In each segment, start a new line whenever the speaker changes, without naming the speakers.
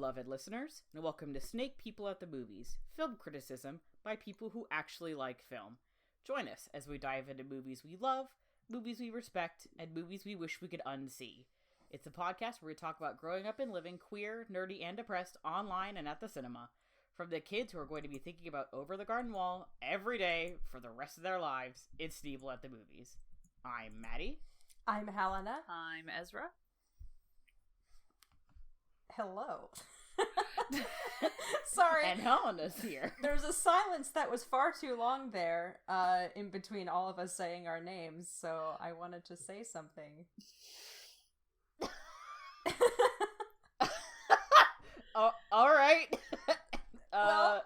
beloved listeners, and welcome to Snake People at the Movies, film criticism by people who actually like film. Join us as we dive into movies we love, movies we respect, and movies we wish we could unsee. It's a podcast where we talk about growing up and living queer, nerdy, and depressed online and at the cinema. From the kids who are going to be thinking about Over the Garden Wall every day for the rest of their lives, it's Sneople at the Movies. I'm Maddie.
I'm Helena.
I'm Ezra.
Hello. Sorry.
And Helena's here.
There's a silence that was far too long there, in between all of us saying our names, so I wanted to say something.
Oh, all right.
Well,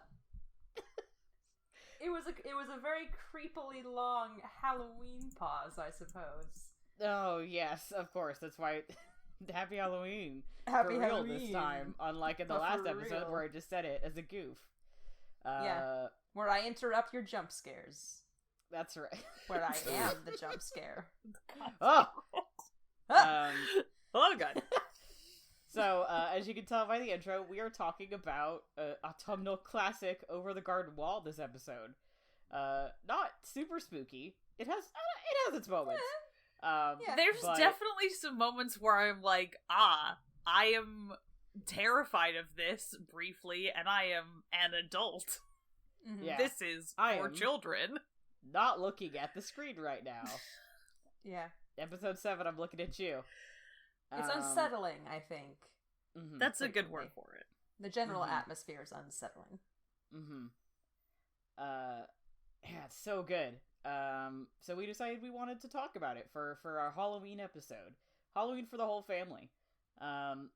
it was a very creepily long Halloween pause, I suppose.
Oh yes, of course. That's why. Happy Halloween.
Happy
for real
Halloween.
This time, unlike in the
But
last
for
episode
real.
where I just said it as a goof.
Yeah. Where I interrupt your jump scares.
That's right.
Where I am the jump scare.
Oh.
Oh god.
So, as you can tell by the intro, we are talking about autumnal classic Over the Garden Wall this episode. Not super spooky. It has its moments.
There's definitely some moments where I'm like, I am terrified of this briefly, and I am an adult.
Mm-hmm.
Yeah.
This is for children.
Not looking at the screen right now.
Yeah.
Episode 7, I'm looking at you.
It's unsettling, I think.
Mm-hmm.
That's a good word for it.
The general atmosphere is unsettling.
Mm-hmm. Yeah, it's so good. So we decided we wanted to talk about it for our Halloween episode. Halloween for the whole family.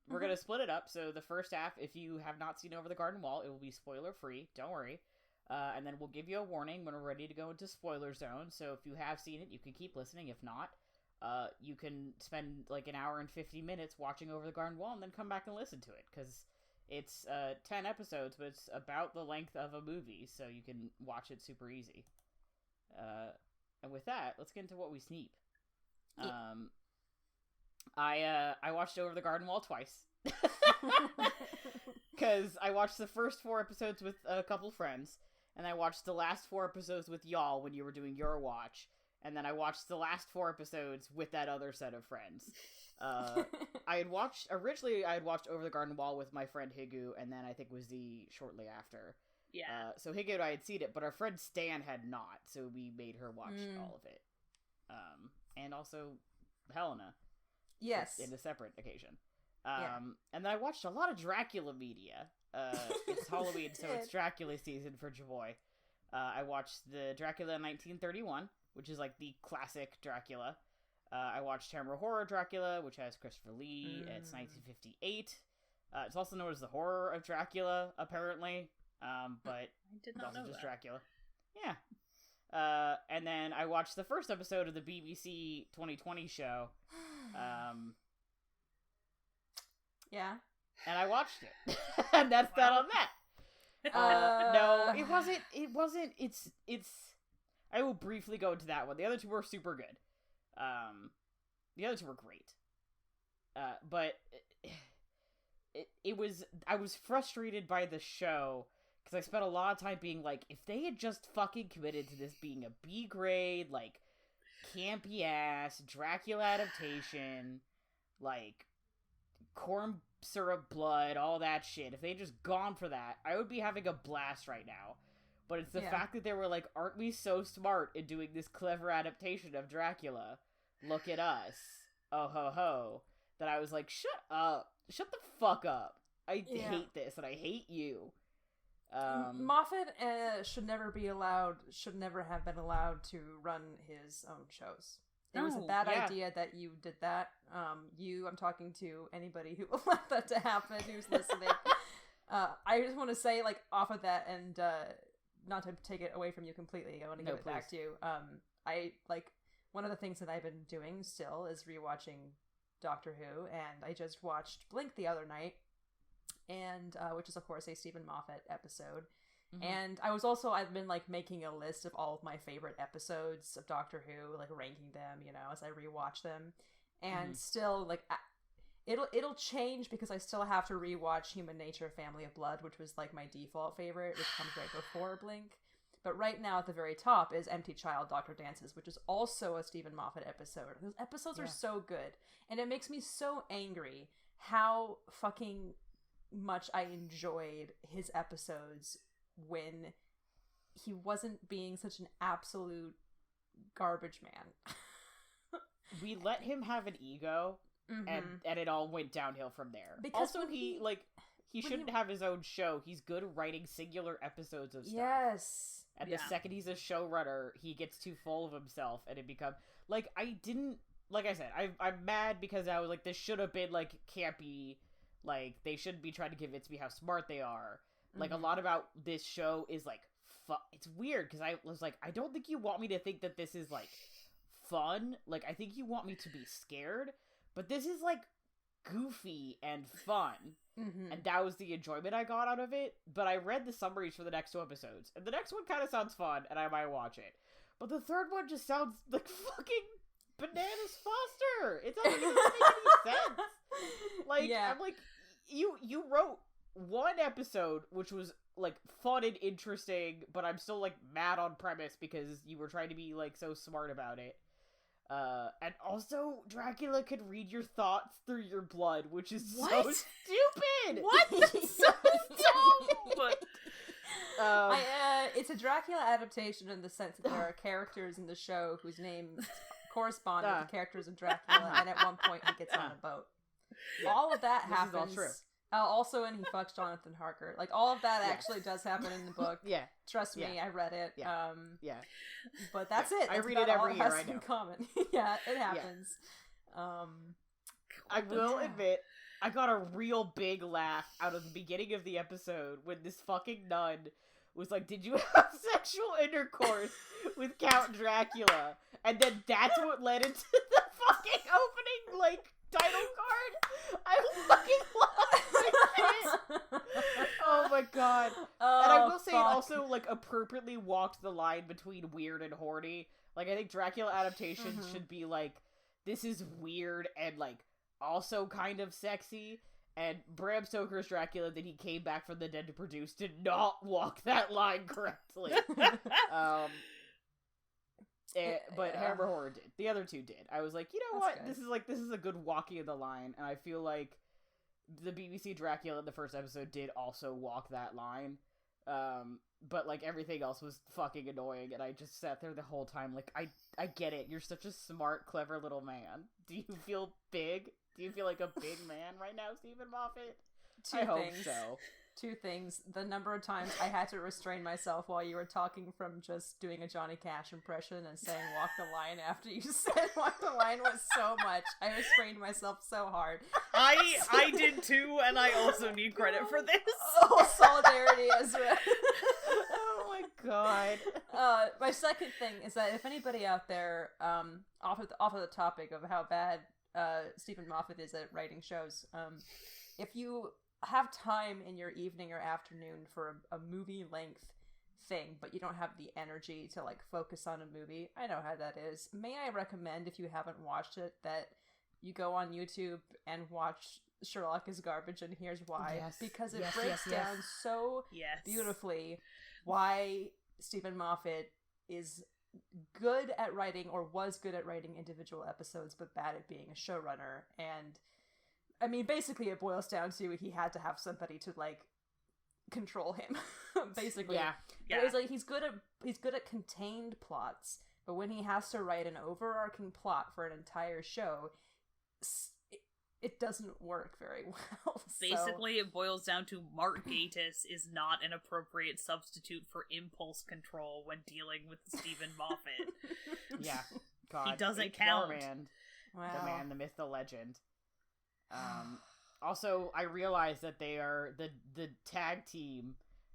We're gonna split it up, so the first half, if you have not seen Over the Garden Wall, it will be spoiler-free, don't worry. And then we'll give you a warning when we're ready to go into spoiler zone, so if you have seen it, you can keep listening. If not, you can spend like an hour and 50 minutes watching Over the Garden Wall and then come back and listen to it, because it's 10 episodes, but it's about the length of a movie, so you can watch it super easy. And with that, let's get into what we sneep. I watched Over the Garden Wall twice. Because I watched the first 4 episodes with a couple friends, and I watched the last 4 episodes with y'all when you were doing your watch, and then I watched the last 4 episodes with that other set of friends. Originally I had watched Over the Garden Wall with my friend Higu, and then I think was Z shortly after.
Yeah.
So Higu and I had seen it, but our friend Stan had not, so we made her watch all of it. And also Helena.
Yes.
In a separate occasion. And then I watched a lot of Dracula media. It's Halloween, so it's Dracula season for Javoy. I watched the Dracula 1931, which is like the classic Dracula. I watched Hammer Horror Dracula, which has Christopher Lee. It's 1958. It's also known as the Horror of Dracula, apparently. But
I did not know
just
that.
Dracula. Yeah. And then I watched the first episode of the BBC 2020 show.
Yeah.
And I watched it. And that's that on that. No, it wasn't. It's. I will briefly go into that one. The other 2 were super good. The other 2 were great. But it was. I was frustrated by the show because I spent a lot of time being like, if they had just fucking committed to this being a B grade, like, campy ass Dracula adaptation, like, corn syrup blood, all that shit. If they had just gone for that, I would be having a blast right now. But it's the fact that they were like, aren't we so smart in doing this clever adaptation of Dracula? Look at us. Oh ho ho. That I was like, shut up. Shut the fuck up. I hate this and I hate you.
Moffat should never have been allowed to run his own shows. It was a bad idea that you did that. I'm talking to anybody who allowed that to happen, who's listening. I just want to say, like, off of that, and not to take it away from you completely, I want to give it back to you. One of the things that I've been doing still is rewatching Doctor Who, and I just watched Blink the other night, and which is, of course, a Stephen Moffat episode. Mm-hmm. And I've been, like, making a list of all of my favorite episodes of Doctor Who, like, ranking them, as I rewatch them. And still, like, It'll change because I still have to rewatch Human Nature Family of Blood, which was like my default favorite, which comes right before Blink. But right now at the very top is Empty Child Doctor Dances, which is also a Stephen Moffat episode. Those episodes are so good. And it makes me so angry how fucking much I enjoyed his episodes when he wasn't being such an absolute garbage man.
We let him have an ego, and it all went downhill from there. Because also, he shouldn't have his own show. He's good writing singular episodes of stuff.
Yes.
And the second he's a showrunner, he gets too full of himself, and it becomes like I said, I'm mad because I was like, this should have been like campy, like they shouldn't be trying to convince me how smart they are. Like a lot about this show is like, it's weird because I was like, I don't think you want me to think that this is like fun. Like I think you want me to be scared, but this is like goofy and fun. And that was the enjoyment I got out of it. But I read the summaries for the next 2 episodes, and the next one kind of sounds fun, and I might watch it. But the third one just sounds like fucking Bananas Foster. It doesn't even make any sense. Like, I'm like, you wrote one episode which was like fun and interesting, but I'm still like mad on premise because you were trying to be like so smart about it. And also, Dracula could read your thoughts through your blood, which is so stupid!
What? That's so dumb!
It's a Dracula adaptation in the sense that there are characters in the show whose names correspond with the characters of Dracula, and at one point he gets on a boat. All of that happens.
This is all true.
Also, and he fucks Jonathan Harker. Like, all of that actually does happen in the book.
Yeah.
Trust me, I read it.
Yeah.
But that's it. That's
I read it every year, I know.
In common. Yeah, it happens.
I will admit, I got a real big laugh out of the beginning of the episode when this fucking nun was like, did you have sexual intercourse with Count Dracula? And then that's what led into the fucking opening, like, title card. I fucking love it. Oh my god. And I will say it also, like, appropriately walked the line between weird and horny. Like, I think Dracula adaptations should be like, this is weird and, like, also kind of sexy. And Bram Stoker's Dracula that he came back from the dead to produce did not walk that line correctly. But Hammer Horror did. The other two did. I was like, you know what? Good. This is a good walking of the line, and I feel like the BBC Dracula in the first episode did also walk that line. But like everything else was fucking annoying, and I just sat there the whole time like, I get it. You're such a smart, clever little man. Do you feel big? Do you feel like a big man right now, Stephen Moffat? I hope so.
2 things. The number of times I had to restrain myself while you were talking from just doing a Johnny Cash impression and saying walk the line after you said walk the line was so much. I restrained myself so hard.
I did too, and I also need credit for this.
Oh, solidarity, Ezra.
Oh my god.
My second thing is that if anybody out there, off of the topic of how bad Stephen Moffat is at writing shows, if you have time in your evening or afternoon for a movie length thing, but you don't have the energy to like focus on a movie, I know how that is. May I recommend, if you haven't watched it, that you go on YouTube and watch Sherlock is Garbage and Here's Why.
Yes.
Because it breaks down so beautifully why Stephen Moffat is good at writing, or was good at writing individual episodes, but bad at being a showrunner. And I mean, basically it boils down to he had to have somebody to like control him. Basically.
Yeah.
But it's like he's good at contained plots, but when he has to write an overarching plot for an entire show, it doesn't work very well.
Basically, it boils down to Mark Gatiss is not an appropriate substitute for impulse control when dealing with Stephen Moffat.
Yeah. God.
He doesn't count.
Man. Wow. The man, the myth, the legend. Also, I realized that they are the tag team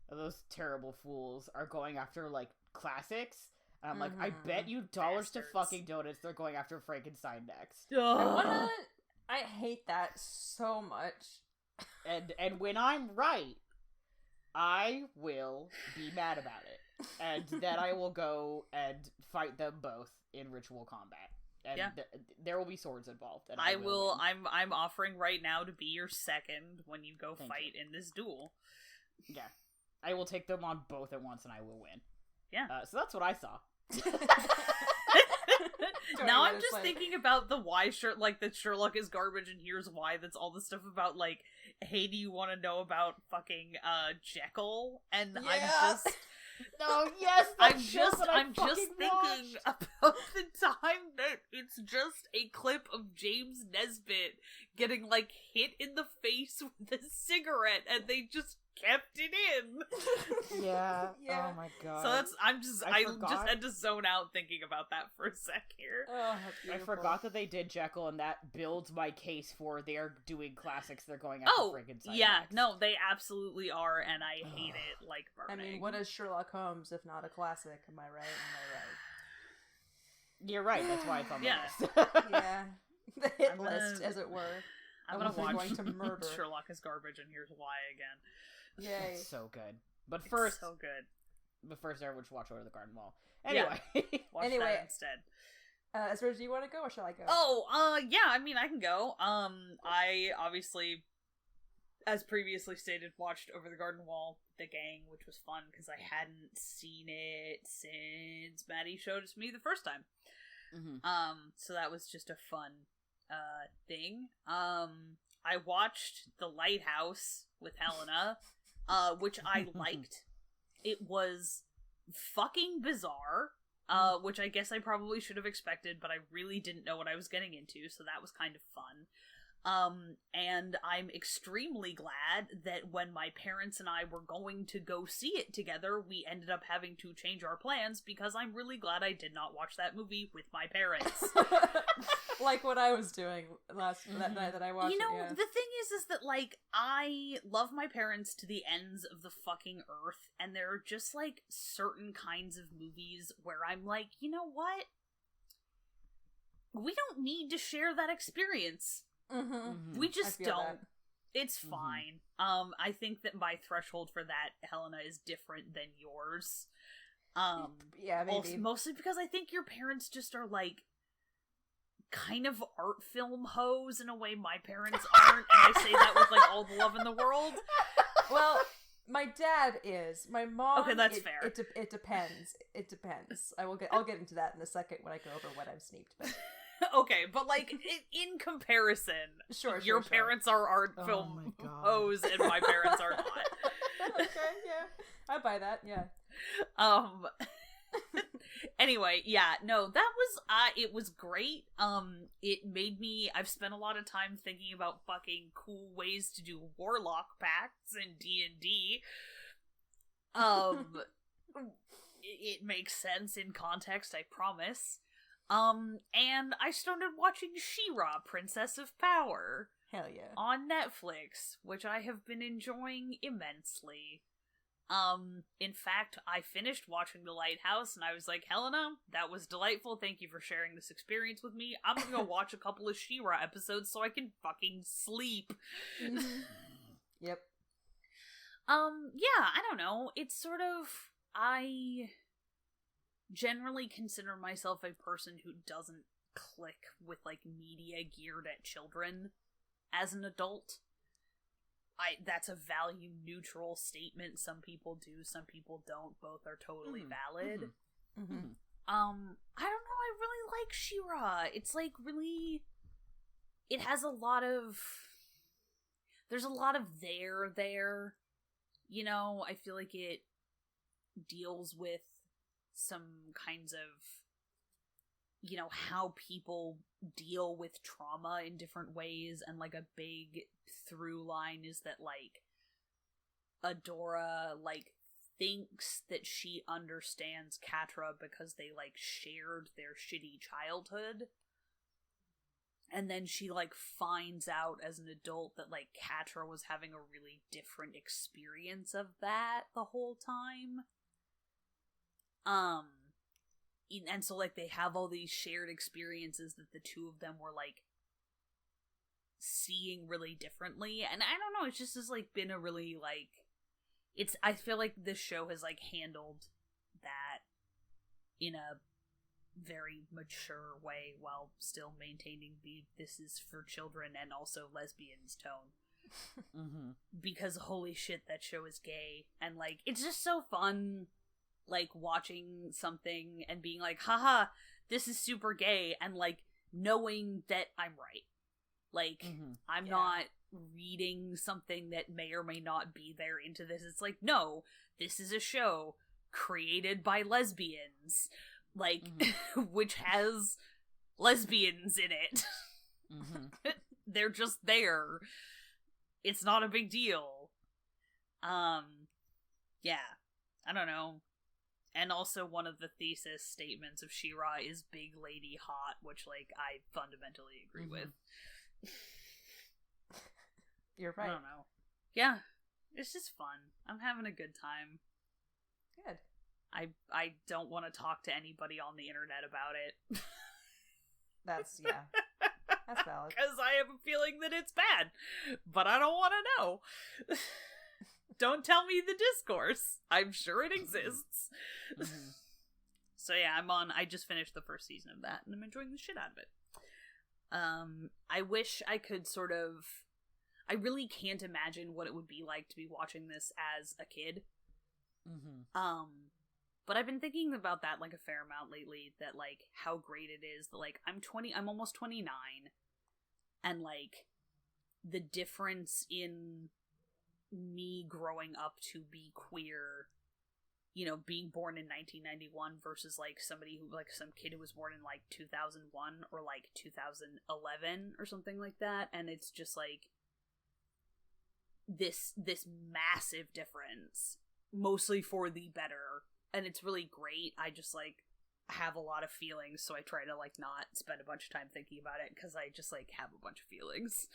of those terrible fools are going after like classics. And I'm like, I bet you dollars to fucking donuts they're going after Frankenstein next.
I hate that so much.
And when I'm right, I will be mad about it. And then I will go and fight them both in ritual combat. And there will be swords involved. And
I will. I'm offering right now to be your second when you go fight in this duel.
Yeah, I will take them on both at once, and I will win.
Yeah.
So that's what I saw.
Now I'm just thinking about the why that Sherlock is garbage, and here's why. That's all the stuff about like, hey, do you want to know about fucking Jekyll? And I'm just.
No, yes,
I'm just thinking about the time that it's just a clip of James Nesbitt getting like hit in the face with a cigarette, and they just kept it in.
Yeah. Oh my god.
So I just had to zone out thinking about that for a sec here.
Oh,
I forgot that they did Jekyll, and that builds my case for they're doing classics. They're going after Frankenstein.
Yeah, no, they absolutely are, and I hate it like burning.
I mean, what is Sherlock Holmes if not a classic? Am I right?
You're right. That's why it's on the list.
Yeah, the hit list, as it were.
I'm gonna watch
going to murder
Sherlock is garbage, and here's why again.
Yay!
It's so good. But first,
so good.
But first, everyone should watch Over the Garden Wall. Anyway,
watch that instead.
Ezra, do you want to go or shall I go?
Yeah. I mean, I can go. I obviously, as previously stated, watched Over the Garden Wall, the gang, which was fun because I hadn't seen it since Maddie showed it to me the first time.
Mm-hmm.
So that was just a fun thing. I watched The Lighthouse with Helena, which I liked. It was fucking bizarre, which I guess I probably should have expected, but I really didn't know what I was getting into, so that was kind of fun. And I'm extremely glad that when my parents and I were going to go see it together, we ended up having to change our plans because I'm really glad I did not watch that movie with my parents.
Like what I was doing that night that I watched it.
The thing is that, like, I love my parents to the ends of the fucking earth, and there are just, like, certain kinds of movies where I'm like, you know what? We don't need to share that experience.
Mm-hmm.
We just don't.
That.
It's fine. I think that my threshold for that, Helena, is different than yours.
Yeah, maybe.
Mostly because I think your parents just are, like, kind of art film hoes in a way my parents aren't, and I say that with, like, all the love in the world.
Well, my dad is. My mom.
Okay, that's fair.
It depends. It depends. I'll get into that in a second when I go over what I've sneaked. But
okay, but like in comparison, your parents are art film hoes, and my parents are not.
Okay, yeah, I buy that. Yeah.
Anyway, yeah, no, that was it was great. It made me. I've spent a lot of time thinking about fucking cool ways to do warlock pacts in D&D. It makes sense in context, I promise. And I started watching She-Ra, Princess of Power.
Hell yeah.
On Netflix, which I have been enjoying immensely. In fact, I finished watching The Lighthouse, and I was like, Helena, that was delightful, thank you for sharing this experience with me. I'm gonna go watch a couple of She-Ra episodes so I can fucking sleep.
Yep.
Yeah, I don't know, it's sort of, I generally consider myself a person who doesn't click with, like, media geared at children as an adult. That's a value neutral statement. Some people do, some people don't. Both are totally valid.
Mm-hmm.
I don't know, I really like She-Ra. It's like really, it has a lot of, there's a lot of there. You know, I feel like it deals with some kinds of, you know, how people deal with trauma in different ways, and like a big through line is that, like, Adora, like, thinks that she understands Catra because they, like, shared their shitty childhood, and then she, like, finds out as an adult that, like, Catra was having a really different experience of that the whole time. And so, like, they have all these shared experiences that the two of them were, like, seeing really differently. And I don't know, it's just has, like, been a really, like, I feel like this show has, like, handled that in a very mature way while still maintaining the this is for children and also lesbians tone.
Mm-hmm.
Because holy shit, that show is gay. And, like, it's just so fun, like, watching something and being like, haha, this is super gay, and, like, knowing that I'm right. Like, I'm not reading something that may or may not be there into this. It's like, no, this is a show created by lesbians, like, which has lesbians in it. They're just there. It's not a big deal. Yeah. I don't know. And also one of the thesis statements of She-Ra is big lady hot, which, like, I fundamentally agree with.
You're right.
I don't know. Yeah. It's just fun. I'm having a good time.
Good.
I don't want to talk to anybody on the internet about it.
That's valid.
Because I have a feeling that it's bad. But I don't want to know. Don't tell me the discourse. I'm sure it exists. So yeah, I just finished the first season of that, and I'm enjoying the shit out of it. I wish I could I really can't imagine what it would be like to be watching this as a kid. But I've been thinking about that, like, a fair amount lately, that, like, how great it is that, like, I'm almost 29, and, like, the difference in me growing up to be queer, you know, being born in 1991 versus, like, somebody who, like, some kid who was born in, like, 2001 or, like, 2011 or something like that, and it's just, like, this massive difference, mostly for the better. And it's really great. I just, like, have a lot of feelings, so I try to, like, not spend a bunch of time thinking about it, because I just, like, have a bunch of feelings.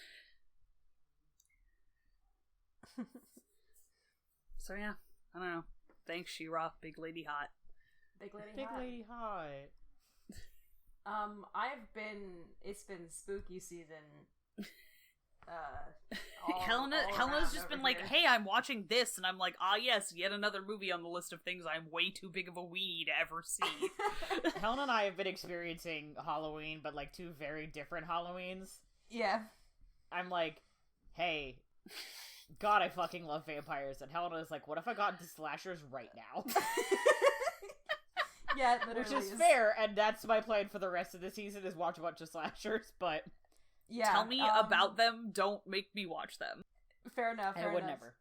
So, yeah. I don't know. Thanks, She-Ra. Big lady hot.
Big lady hot. It's been spooky season.
Helena's just been like, hey, I'm watching this, and I'm like, ah, yes, yet another movie on the list of things I'm way too big of a weenie to ever see.
Helena and I have been experiencing Halloween, but, like, two very different Halloweens.
Yeah.
I'm like, hey, God, I fucking love vampires, and Helena's like, what if I got into slashers right now?
Yeah, literally.
Which is fair, and that's my plan for the rest of the season, is watch a bunch of slashers, but...
Yeah,
tell me about them, don't make me watch them.
Fair enough,
I would never.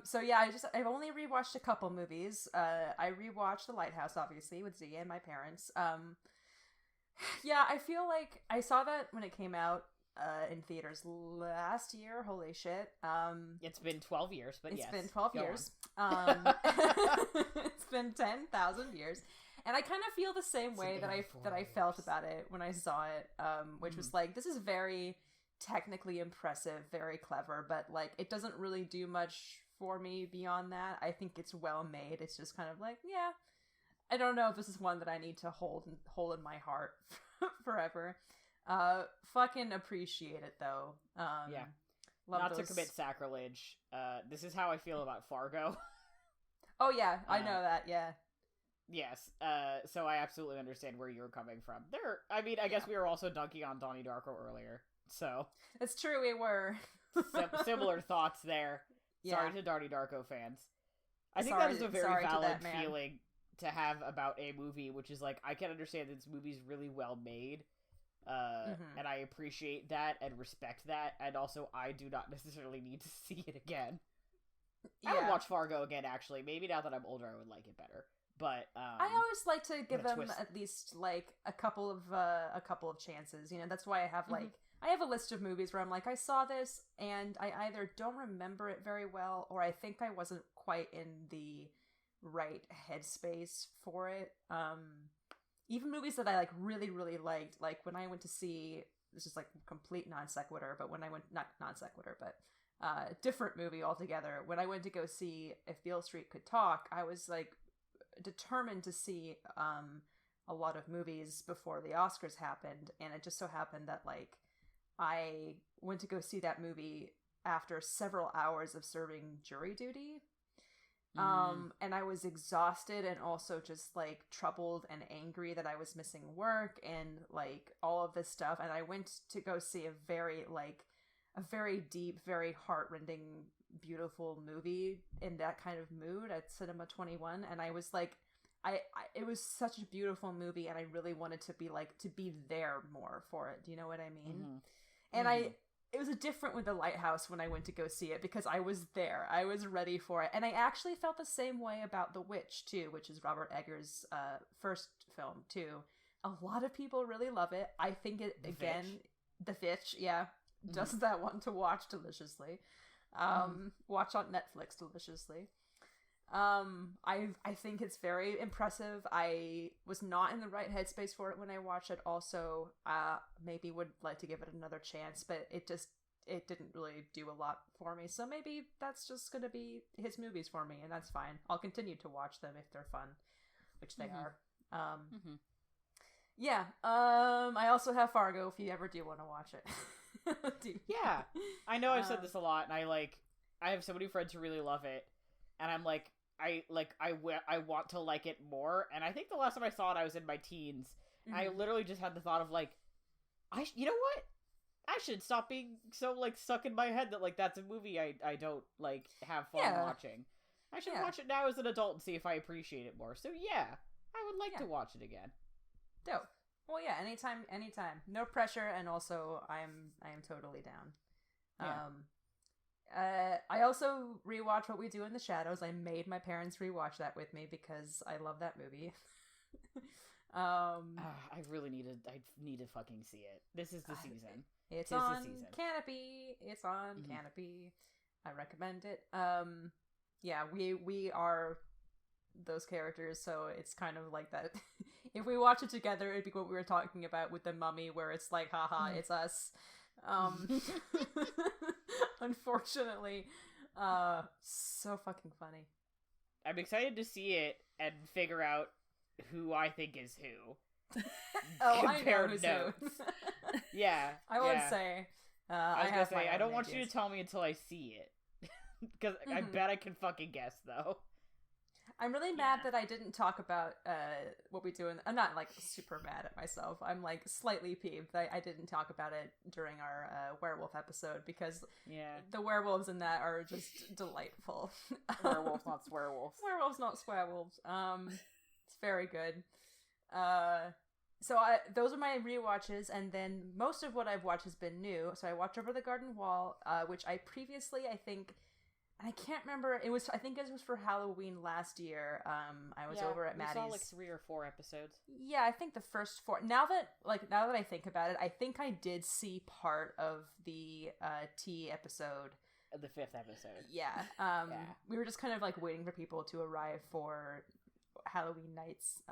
So yeah, I've only rewatched a couple movies. I rewatched The Lighthouse, obviously, with Zia and my parents. Yeah, I feel like I saw that when it came out in theaters last year. Holy shit.
It's been 12 years, but yes.
It's been 12 years. It's been 10,000 years. And I kind of feel the same way that I felt about it when I saw it, which was like, this is very technically impressive, very clever, but, like, it doesn't really do much for me beyond that. I think it's well made. It's just kind of like, yeah, I don't know if this is one that I need to hold in my heart forever. Fucking appreciate it though.
Yeah.
Not
to commit sacrilege. This is how I feel about Fargo.
Oh yeah, I know that. Yeah.
Yes. So I absolutely understand where you were coming from. I guess we were also dunking on Donnie Darko earlier. So
it's true, we were.
Similar thoughts there.
Yeah.
Sorry to Donnie Darko fans. I think that is a very valid feeling to have about a movie, which is like, I can understand that this movie's really well made. And I appreciate that and respect that, and also I do not necessarily need to see it again. I would watch Fargo again, actually. Maybe now that I'm older, I would like it better. But
I always like to give them at least like a couple of chances. You know, that's why I have like I have a list of movies where I'm like, I saw this and I either don't remember it very well, or I think I wasn't quite in the right headspace for it. Even movies that I like really, really liked, like when I went to see, this is like complete non sequitur, but when I went, not non sequitur, but different movie altogether. When I went to go see If Beale Street Could Talk, I was like determined to see a lot of movies before the Oscars happened, and it just so happened that like I went to go see that movie after several hours of serving jury duty. And I was exhausted and also just like troubled and angry that I was missing work and like all of this stuff. And I went to go see a very deep, very heartrending, beautiful movie in that kind of mood at Cinema 21. And I was like, it was such a beautiful movie, and I really wanted to be there more for it. Do you know what I mean? And it was different with The Lighthouse when I went to go see it, because I was there. I was ready for it. And I actually felt the same way about The Witch, too, which is Robert Eggers' first film, too. A lot of people really love it. I think it, The Fitch, yeah. Just that one to watch deliciously. Watch on Netflix deliciously. I think it's very impressive. I was not in the right headspace for it when I watched it. Also, maybe would like to give it another chance, but it didn't really do a lot for me. So maybe that's just gonna be his movies for me, and that's fine. I'll continue to watch them if they're fun, which they are. Yeah. I also have Fargo if you ever do want to watch it.
Yeah, I know I've said this a lot, and I have so many friends who really love it, and I'm like, I want to like it more. And I think the last time I saw it, I was in my teens. And I literally just had the thought of like, you know what? I should stop being so like stuck in my head that like that's a movie I don't like have fun watching. I should watch it now as an adult and see if I appreciate it more. So yeah, I would like to watch it again.
Dope. Well, yeah, anytime. No pressure, and also I am totally down.
Yeah.
I also rewatched What We Do in the Shadows. I made my parents rewatch that with me because I love that movie.
I need to fucking see it. This is the season.
It's on Canopy. It's on Canopy. I recommend it. Yeah, we are those characters, so it's kind of like that. If we watch it together, it'd be what we were talking about with The Mummy, where it's like, haha, it's us. Unfortunately, so fucking funny.
I'm excited to see it and figure out who I think is who.
I know who's who.
Yeah,
I would say.
I was gonna say, I don't want you to tell me until I see it, because I bet I can fucking guess though.
I'm really mad that I didn't talk about What We Do. I'm not like super mad at myself. I'm like slightly peeved that I didn't talk about it during our werewolf episode, because the werewolves in that are just delightful.
Werewolves, not swearwolves.
Werewolves, not swearwolves. It's very good. So those are my rewatches, and then most of what I've watched has been new. So I watched Over the Garden Wall, which I previously, I think. I can't remember. I think it was for Halloween last year. I was over at Maddie's.
We saw like 3 or 4 episodes.
Yeah, I think the first 4. Now that I think about it, I think I did see part of the tea episode.
The 5th episode.
Yeah. We were just kind of like waiting for people to arrive for Halloween nights.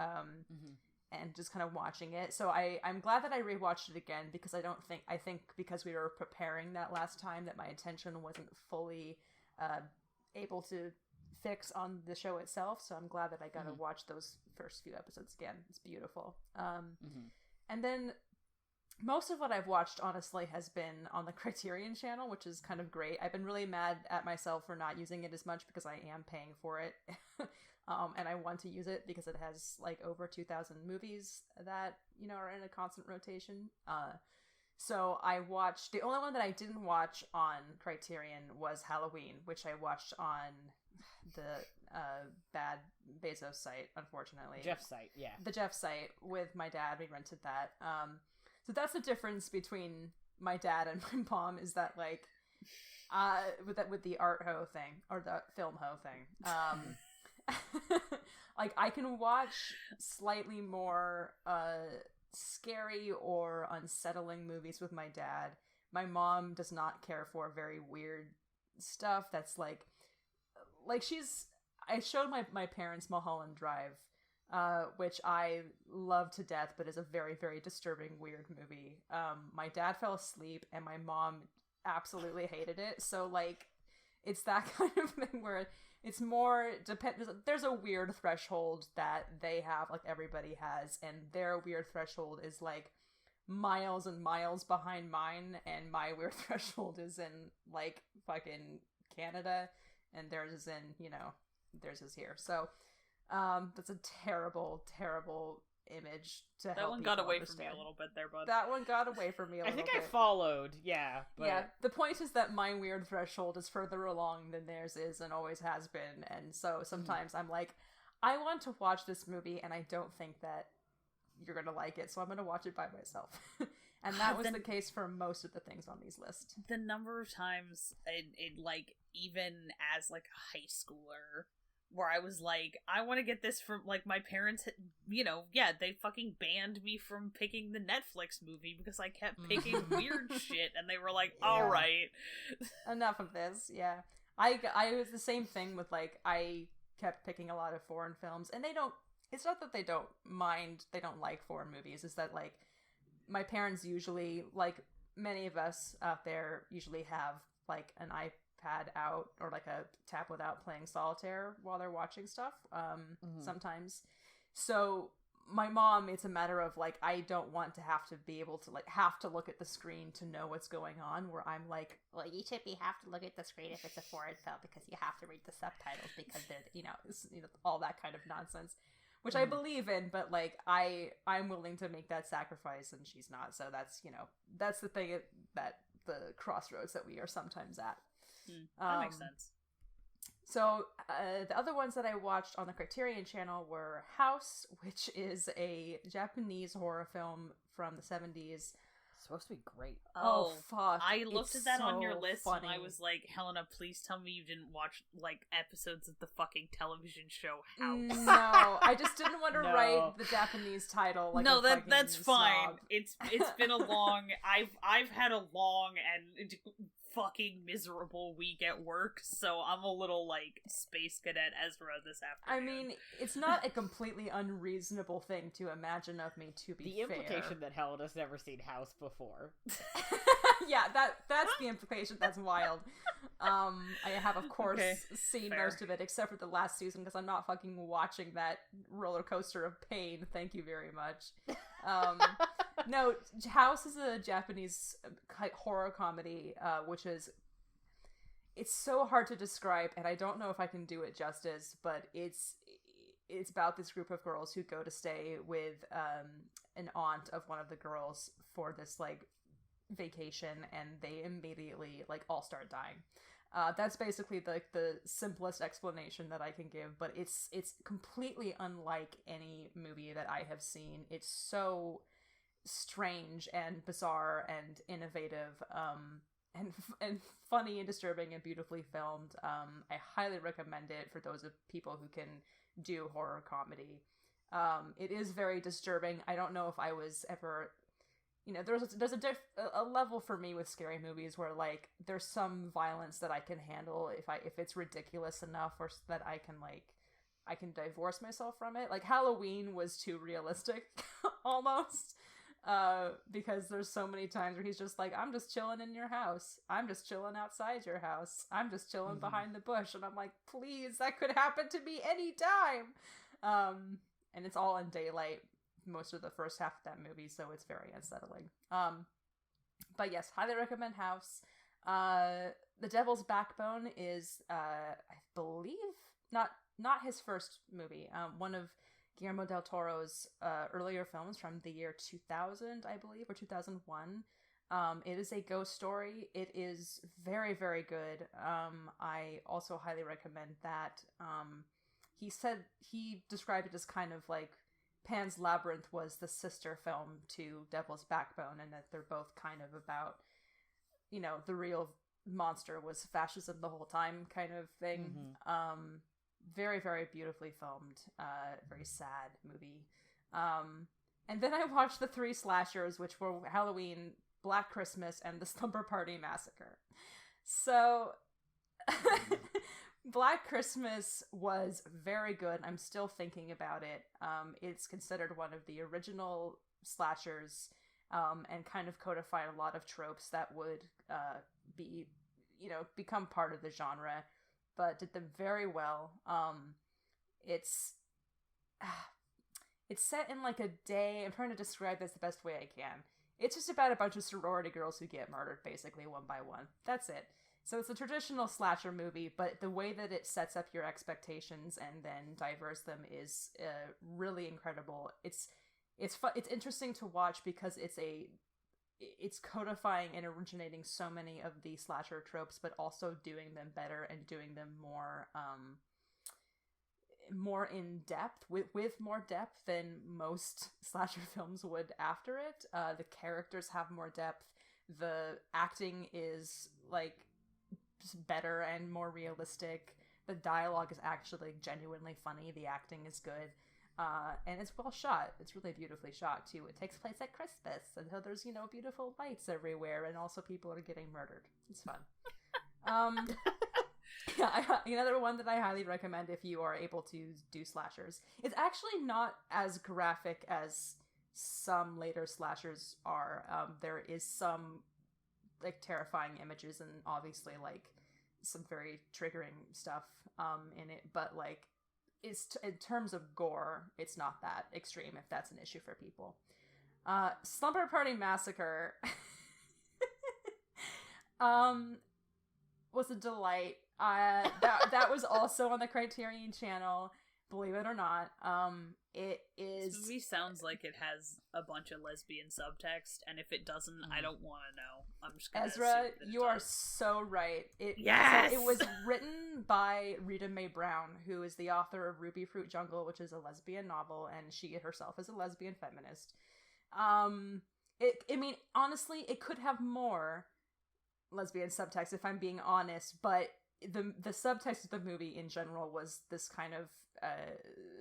And just kind of watching it. So I'm glad that I rewatched it again, because I think because we were preparing that last time that my attention wasn't fully able to fix on the show itself, so I'm glad that I got to watch those first few episodes again. It's beautiful. And then most of what I've watched, honestly, has been on the Criterion channel, which is kind of great. I've been really mad at myself for not using it as much, because I am paying for it. And I want to use it because it has like over 2,000 movies that, are in a constant rotation. So I watched, the only one that I didn't watch on Criterion was Halloween, which I watched on the bad Bezos site, unfortunately.
Jeff's site, yeah.
The Jeff site with my dad. We rented that. So that's the difference between my dad and my mom, is that like, with the art ho thing, or the film ho thing. Like I can watch slightly more, scary or unsettling movies with my dad. My mom does not care for very weird stuff that's like I showed my parents Mulholland Drive, which I love to death, but is a very, very disturbing, weird movie. My dad fell asleep and my mom absolutely hated it. So like it's that kind of thing where it's more there's a weird threshold that they have, like everybody has, and their weird threshold is like miles and miles behind mine, and my weird threshold is in like fucking Canada, and theirs is in, theirs is here. So that's a terrible image to
that
help
one got away
understand.
from me a little bit there, bud.
That one got away from me a little bit.
I think I followed, yeah. But...
Yeah, the point is that my weird threshold is further along than theirs is and always has been, and so sometimes I'm like, I want to watch this movie and I don't think that you're gonna like it, so I'm gonna watch it by myself. And that was the case for most of the things on these lists.
The number of times it like, even as like a high schooler, where I was like, I want to get this from, like, my parents, they fucking banned me from picking the Netflix movie because I kept picking weird shit, and they were like, alright.
Enough of this, yeah. I was the same thing with, like, I kept picking a lot of foreign films, and it's not that they don't like foreign movies, it's that, like, my parents usually, like, many of us out there usually have, like, an iPad out or like a tablet out playing solitaire while they're watching stuff sometimes. So my mom, it's a matter of like, I don't want to have to be able to like have to look at the screen to know what's going on, where I'm like, well, you have to look at the screen if it's a foreign film because you have to read the subtitles because they're all that kind of nonsense, which I believe in, but like I'm willing to make that sacrifice and she's not. So that's the thing that the crossroads that we are sometimes at.
That makes sense.
So the other ones that I watched on the Criterion channel were House, which is a Japanese horror film from the 70s.
It's supposed to be great.
Oh fuck.
I looked at that on your list
funny.
And I was like, Helena, please tell me you didn't watch like episodes of the fucking television show House.
No, I just didn't want to write the Japanese title like
no,
a
that's fine.
snob.
It's been a long I've had a long and fucking miserable week at work, so I'm a little like Space Cadet Ezra this afternoon.
I mean, it's not a completely unreasonable thing to imagine of me, to be fair.
The implication that Helena's never seen House before.
Yeah, that's the implication. That's wild. I have, of course, seen most of it, except for the last season, because I'm not fucking watching that roller coaster of pain. Thank you very much. No, House is a Japanese horror comedy, which it's so hard to describe, and I don't know if I can do it justice, but it's about this group of girls who go to stay with an aunt of one of the girls for this like vacation, and they immediately like all start dying. That's basically the simplest explanation that I can give, but it's completely unlike any movie that I have seen. It's so strange and bizarre and innovative, and funny and disturbing and beautifully filmed. I highly recommend it for those of people who can do horror comedy. It is very disturbing. I don't know if I was ever, there's a level for me with scary movies where like there's some violence that I can handle if it's ridiculous enough, or that I can divorce myself from it. Like Halloween was too realistic almost. Because there's so many times where he's just like, I'm just chilling in your house. I'm just chilling outside your house. I'm just chilling behind the bush. And I'm like, please, that could happen to me anytime. And it's all in daylight most of the first half of that movie, so it's very unsettling. But yes, highly recommend House. The Devil's Backbone is, I believe, not his first movie. One of Guillermo del Toro's earlier films from the year 2000, I believe, or 2001. It is a ghost story. It is very, very good. I also highly recommend that. He described it as kind of like Pan's Labyrinth was the sister film to Devil's Backbone, and that they're both kind of about, the real monster was fascism the whole time kind of thing. Very, very beautifully filmed, very sad movie. And then I watched the 3 slashers, which were Halloween, Black Christmas, and the Slumber Party Massacre. So, Black Christmas was very good. I'm still thinking about it. It's considered one of the original slashers, and kind of codified a lot of tropes that would become part of the genre, but did them very well. It's set in like a day. I'm trying to describe this the best way I can. It's just about a bunch of sorority girls who get murdered, basically, one by one. That's it. So it's a traditional slasher movie, but the way that it sets up your expectations and then diverts them is really incredible. It's fun. It's interesting to watch because it's codifying and originating so many of the slasher tropes, but also doing them better and doing them more in depth, with more depth than most slasher films would after it. The characters have more depth. The acting is like better and more realistic. The dialogue is actually genuinely funny. The acting is good. And it's well shot. It's really beautifully shot too. It takes place at Christmas, and so there's beautiful lights everywhere, and also people are getting murdered. It's fun. Yeah, another one that I highly recommend if you are able to do slashers. It's actually not as graphic as some later slashers are. There is some like terrifying images and obviously like some very triggering stuff in it, but like it's in terms of gore, it's not that extreme if that's an issue for people. Slumber Party Massacre was a delight. That was also on the Criterion Channel, believe it or not. It is.
This movie sounds like it has a bunch of lesbian subtext, and if it doesn't, I don't want to know. I'm just gonna
Ezra, you are so right. Yes! So it was written by Rita Mae Brown, who is the author of Ruby Fruit Jungle, which is a lesbian novel, and she herself is a lesbian feminist. I mean, honestly, it could have more lesbian subtext if I'm being honest, but the subtext of the movie in general was this kind of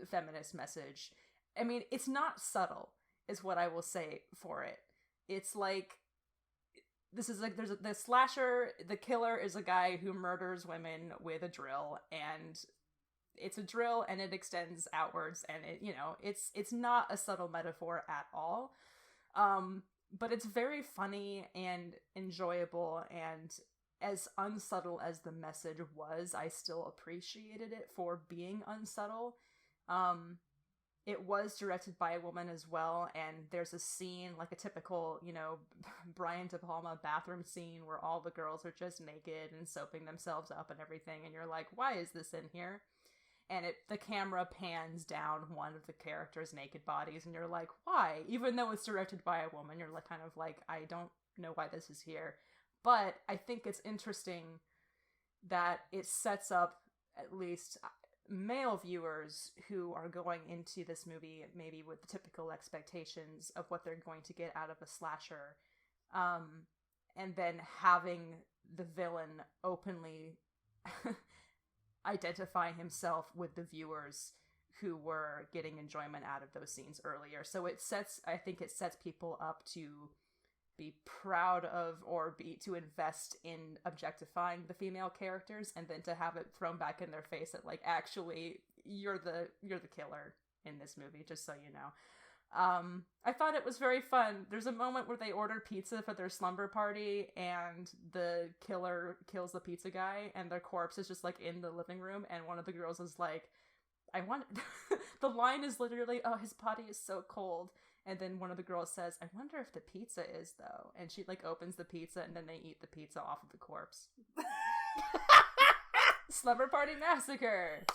feminist message. I mean, it's not subtle, is what I will say for it. It's like, this is like, the slasher, the killer is a guy who murders women with a drill, and it's a drill and it extends outwards, and it's not a subtle metaphor at all. But it's very funny and enjoyable, and as unsubtle as the message was, I still appreciated it for being unsubtle. It was directed by a woman as well, and there's a scene, like a typical, Brian De Palma bathroom scene where all the girls are just naked and soaping themselves up and everything, and you're like, why is this in here? And the camera pans down one of the characters' naked bodies, and you're like, why? Even though it's directed by a woman, you're like, kind of like, I don't know why this is here. But I think it's interesting that it sets up at least male viewers who are going into this movie maybe with the typical expectations of what they're going to get out of a slasher, and then having the villain openly identify himself with the viewers who were getting enjoyment out of those scenes earlier. So I think it sets people up to be proud of or to invest in objectifying the female characters, and then to have it thrown back in their face that like, actually you're the killer in this movie, just so you know. I thought it was very fun. There's a moment where they order pizza for their slumber party, and the killer kills the pizza guy, and their corpse is just like in the living room, and one of the girls is like, the line is literally, oh, his body is so cold. And then one of the girls says, I wonder if the pizza is, though. And she, like, opens the pizza, and then they eat the pizza off of the corpse. Slumber Party Massacre!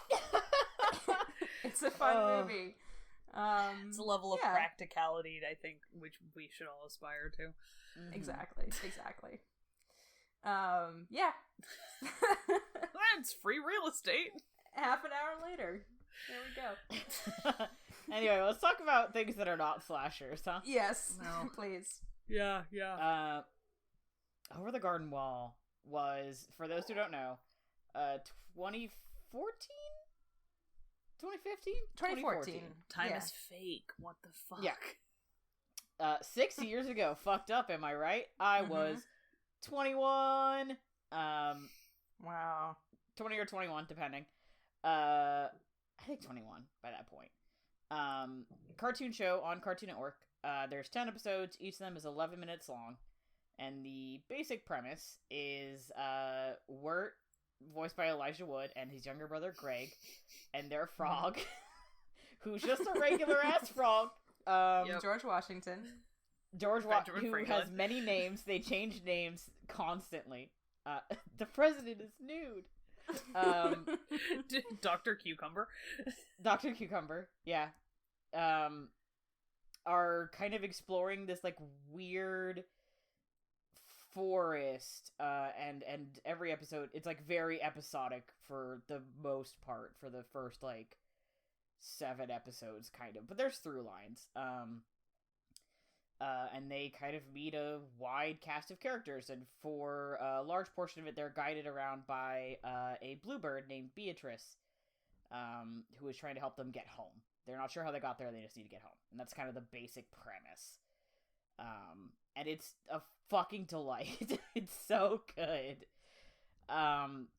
It's a fun movie.
It's a level of practicality, I think, which we should all aspire to.
Mm-hmm. Exactly. Yeah.
It's free real estate.
Half an hour later. There we go.
Anyway, let's talk about things that are not slashers, huh?
Yes, no. Please.
Yeah.
Over the Garden Wall was, for those who don't know, 2014? 2015?
2014.
Time is fake. What the fuck?
Yeah. 6 years ago. Fucked up, am I right? I was 21.
Wow.
20 or 21, depending. I think 21 by that point. Cartoon show on Cartoon Network. There's 10 episodes. Each of them is 11 minutes long. And the basic premise is Wirt, voiced by Elijah Wood, and his younger brother Greg, and their frog, who's just a regular ass frog.
George Washington.
Who has many names. They change names constantly. The president is nude.
Dr. Cucumber.
Dr. Cucumber, yeah. Are kind of exploring this, like, weird forest, and every episode, it's, like, very episodic for the most part, for the first, like, 7 episodes, kind of. But there's through lines. And they kind of meet a wide cast of characters, and for a large portion of it, they're guided around by a bluebird named Beatrice, who is trying to help them get home. They're not sure how they got there, they just need to get home. And that's kind of the basic premise. And it's a fucking delight. It's so good.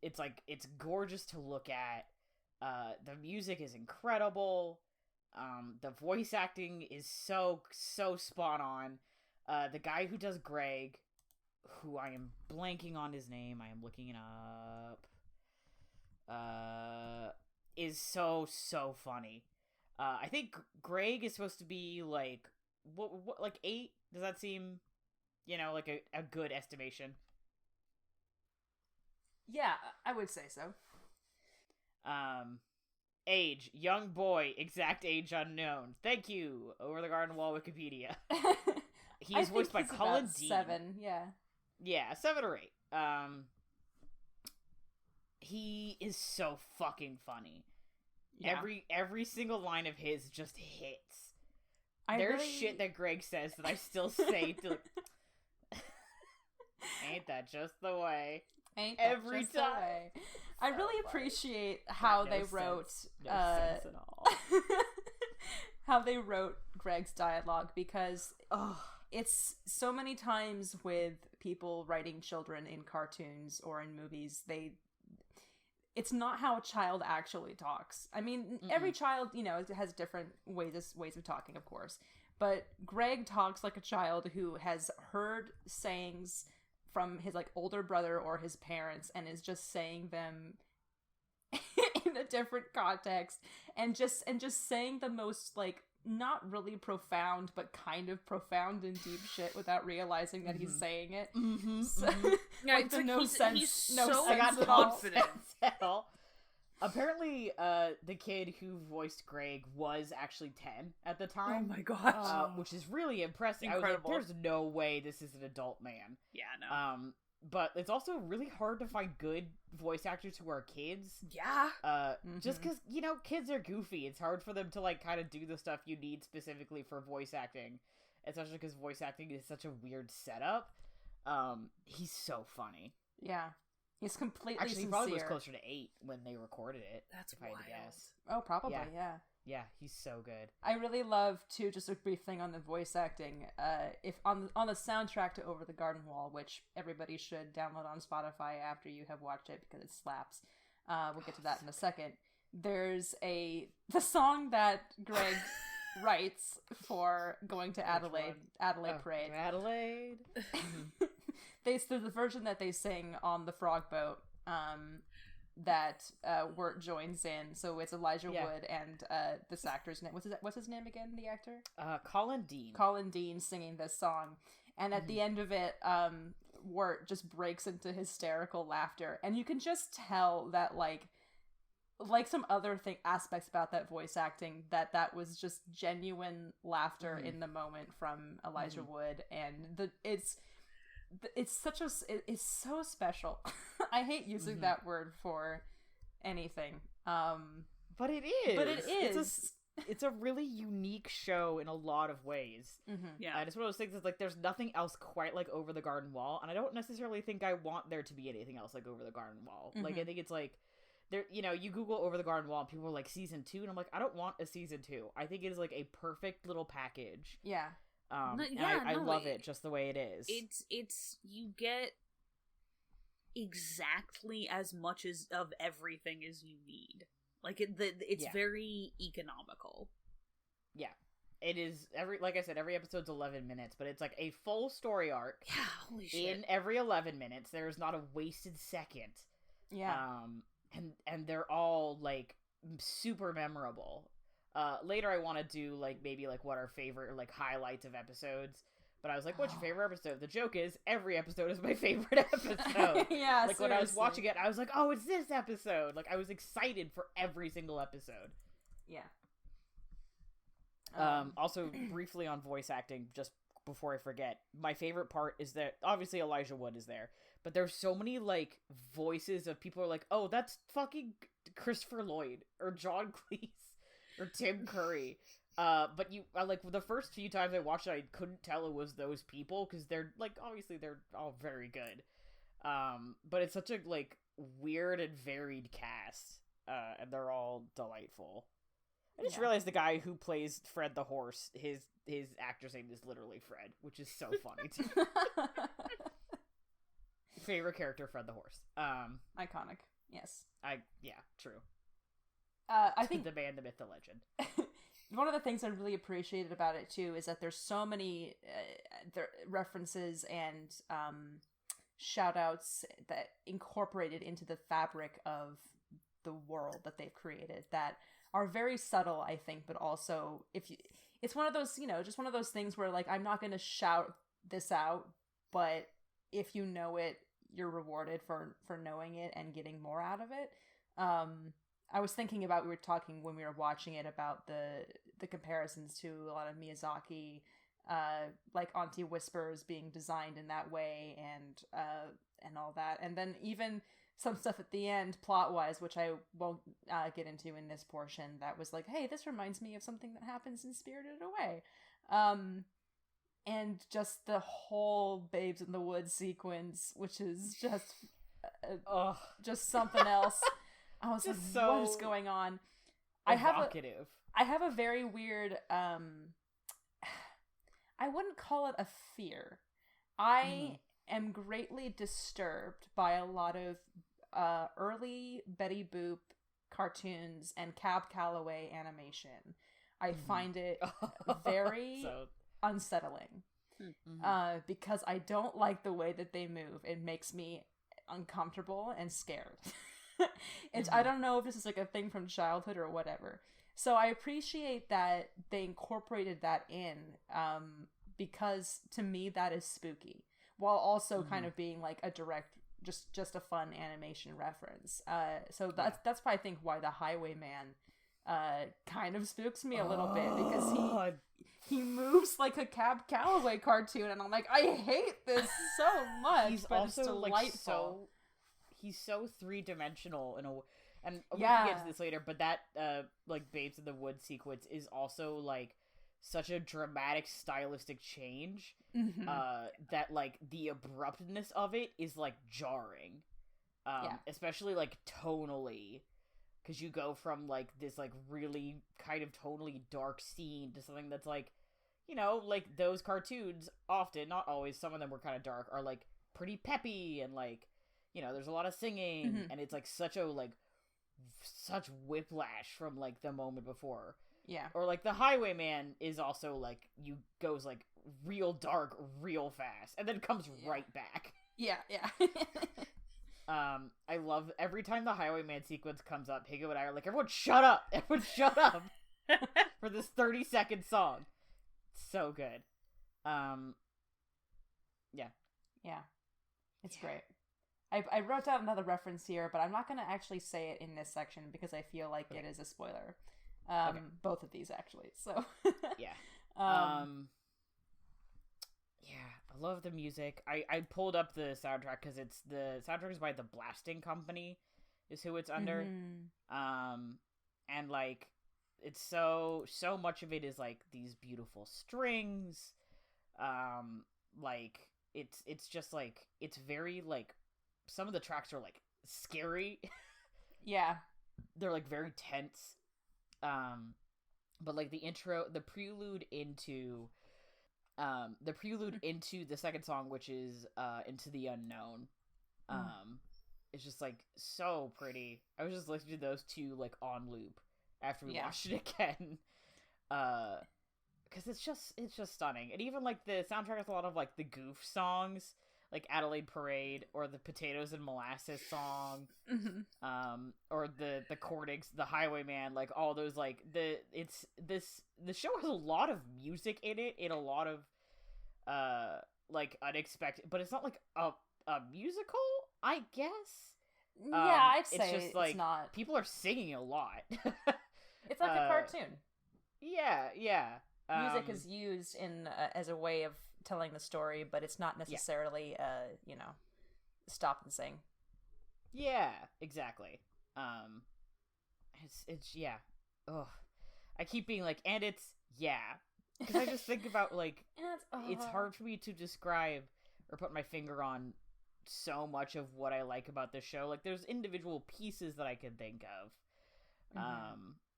It's gorgeous to look at. The music is incredible. The voice acting is so spot on. The guy who does Greg, who I am blanking on his name, I am looking it up, is so funny. I think Greg is supposed to be like, what like 8? Does that seem, like a good estimation?
Yeah, I would say so.
Age, young boy, exact age unknown. Thank you, Over the Garden Wall Wikipedia. He's voiced by Colin Dean.
7, yeah.
Yeah, 7 or 8. He is so fucking funny. Yeah. Every single line of his just hits. There's shit that Greg says that I still say to ain't that just the way?
Ain't that every just time. The way? I really appreciate how they wrote
sense at all.
how they wrote Greg's dialogue, because it's so many times with people writing children in cartoons or in movies, it's not how a child actually talks. I mean, every child, has different ways of talking, of course. But Greg talks like a child who has heard sayings from his, like, older brother or his parents and is just saying them in a different context and just saying the most, like, not really profound, but kind of profound and deep shit without realizing that he's saying it.
Yeah,
like, the no sense.
He's
no
so
sense at
confident.
all.
Apparently, the kid who voiced Greg was actually 10 at the time.
Oh my gosh.
Which is really impressive.
Incredible.
I was like, there's no way this is an adult man.
Yeah, no.
But it's also really hard to find good voice actors who are kids.
Yeah.
Just because, kids are goofy. It's hard for them to, like, kind of do the stuff you need specifically for voice acting. Especially because voice acting is such a weird setup. He's so funny.
Yeah. He's completely
Actually, he
sincere.
probably was closer to 8 when they recorded it.
That's
if I had to guess.
Oh, probably, yeah.
Yeah, he's so good.
I really love, too, just a brief thing on the voice acting. If on the soundtrack to Over the Garden Wall, which everybody should download on Spotify after you have watched it because it slaps. We'll get to that in a second. There's the song that Greg writes for going to Adelaide Parade.
Adelaide.
There's the version that they sing on the Frog Boat that Wirt joins in. So it's Elijah Wood and this actor's name. What's his name again? The actor?
Colin Dean.
Colin Dean singing this song, and at the end of it, Wirt just breaks into hysterical laughter, and you can just tell that like some other aspects about that voice acting, that was just genuine laughter in the moment from Elijah Wood, and it's so special. I hate using that word for anything.
But it is. It's a really unique show in a lot of ways.
Yeah.
And it's one of those things that's like, there's nothing else quite like Over the Garden Wall, and I don't necessarily think I want there to be anything else like Over the Garden Wall. Like, I think it's like, there, you Google Over the Garden Wall and people are like, season 2, and I'm like, I don't want a season 2. I think it is like a perfect little package.
Yeah.
I love it just the way it is.
It's you get exactly as much of everything as you need. Like it's very economical.
Yeah. It is like I said, every episode's 11 minutes, but it's like a full story arc.
Yeah, holy shit.
In every 11 minutes, there's not a wasted second.
Yeah.
And they're all like super memorable. Later I want to do like maybe like what our favorite like highlights of episodes, But I was like, what's your favorite episode? The joke is, every episode is my favorite episode.
Yeah,
like, when I was watching it, I was like, oh, it's this episode. Like, I was excited for every single episode.
Yeah.
Also, briefly on voice acting, just before I forget, my favorite part is that, obviously, Elijah Wood is there, but there's so many, like, voices of people who are like, oh, that's fucking Christopher Lloyd, or John Cleese, or Tim Curry. But you, like, the first few times I watched it, I couldn't tell it was those people, because they're, like, obviously they're all very good. But it's such a, like, weird and varied cast, and they're all delightful. I just realized the guy who plays Fred the horse, his actor's name is literally Fred, which is so funny to me. Favorite character, Fred the horse.
Iconic, yes.
True.
I think
the man, the myth, the legend.
One of the things I really appreciated about it too is that there's so many references and shout outs that incorporated into the fabric of the world that they've created that are very subtle, I think, but also it's one of those, just one of those things where, like, I'm not going to shout this out, but if you know it, you're rewarded for knowing it and getting more out of it. I was thinking about, we were talking when we were watching it about the comparisons to a lot of Miyazaki, like Auntie Whispers being designed in that way and all that. And then even some stuff at the end, plot-wise, which I won't get into in this portion, that was like, hey, this reminds me of something that happens in Spirited Away. And just the whole Babes in the Woods sequence, which is just something else. I was just like, what is going on?
Evocative.
I have a very weird, I wouldn't call it a fear. I am greatly disturbed by a lot of early Betty Boop cartoons and Cab Calloway animation. I find it very unsettling. Because I don't like the way that they move. It makes me uncomfortable and scared. I don't know if this is like a thing from childhood or whatever. So I appreciate that they incorporated that in, because to me that is spooky, while also kind of being like a direct, just a fun animation reference. So that's probably, I think, why the Highwayman kind of spooks me a little bit, because he moves like a Cab Calloway cartoon, and I'm like, I hate this so much.
He's
but
also
it's delightful.
He's so three-dimensional and we can get to this later, but that like Babes in the Woods sequence is also like such a dramatic stylistic change that like the abruptness of it is like jarring, especially like tonally, because you go from like this like really kind of tonally dark scene to something that's like, like those cartoons often, not always, some of them were kind of dark, are like pretty peppy and like, there's a lot of singing, and it's like such whiplash from like the moment before.
Yeah.
Or like the Highwayman is also like, goes like real dark real fast and then comes right back.
Yeah.
I love every time the Highwayman sequence comes up, Higo and I are like, everyone shut up for this 30-second song. It's so good.
It's great. I wrote down another reference here, but I'm not going to actually say it in this section because I feel like it is a spoiler. Both of these, actually. So
yeah. I love the music. I pulled up the soundtrack because the soundtrack is by the Blasting Company, is who it's under. And like, it's so much of it is like these beautiful strings. Like it's just like, it's very like, some of the tracks are like scary.
Yeah.
They're like very tense. But like the intro, the prelude into the second song, which is Into the Unknown, it's just like so pretty. I was just listening to those two like on loop after we watched it again. Because it's just stunning. And even like the soundtrack has a lot of like the goof songs, like Adelaide Parade or the Potatoes and Molasses song, or the Chordings, the Highwayman, like all those, like the show has a lot of music in it, in a lot of like unexpected, but it's not like a musical, I guess.
Yeah, I'd say
it's just like
it's not.
People are singing a lot.
It's like a cartoon.
Yeah.
Music is used as a way of telling the story, but it's not necessarily stop and sing.
Yeah, exactly. It's yeah. Ugh. I keep being like, and it's because I just think about like it's hard for me to describe or put my finger on so much of what I like about this show. Like, there's individual pieces that I can think of.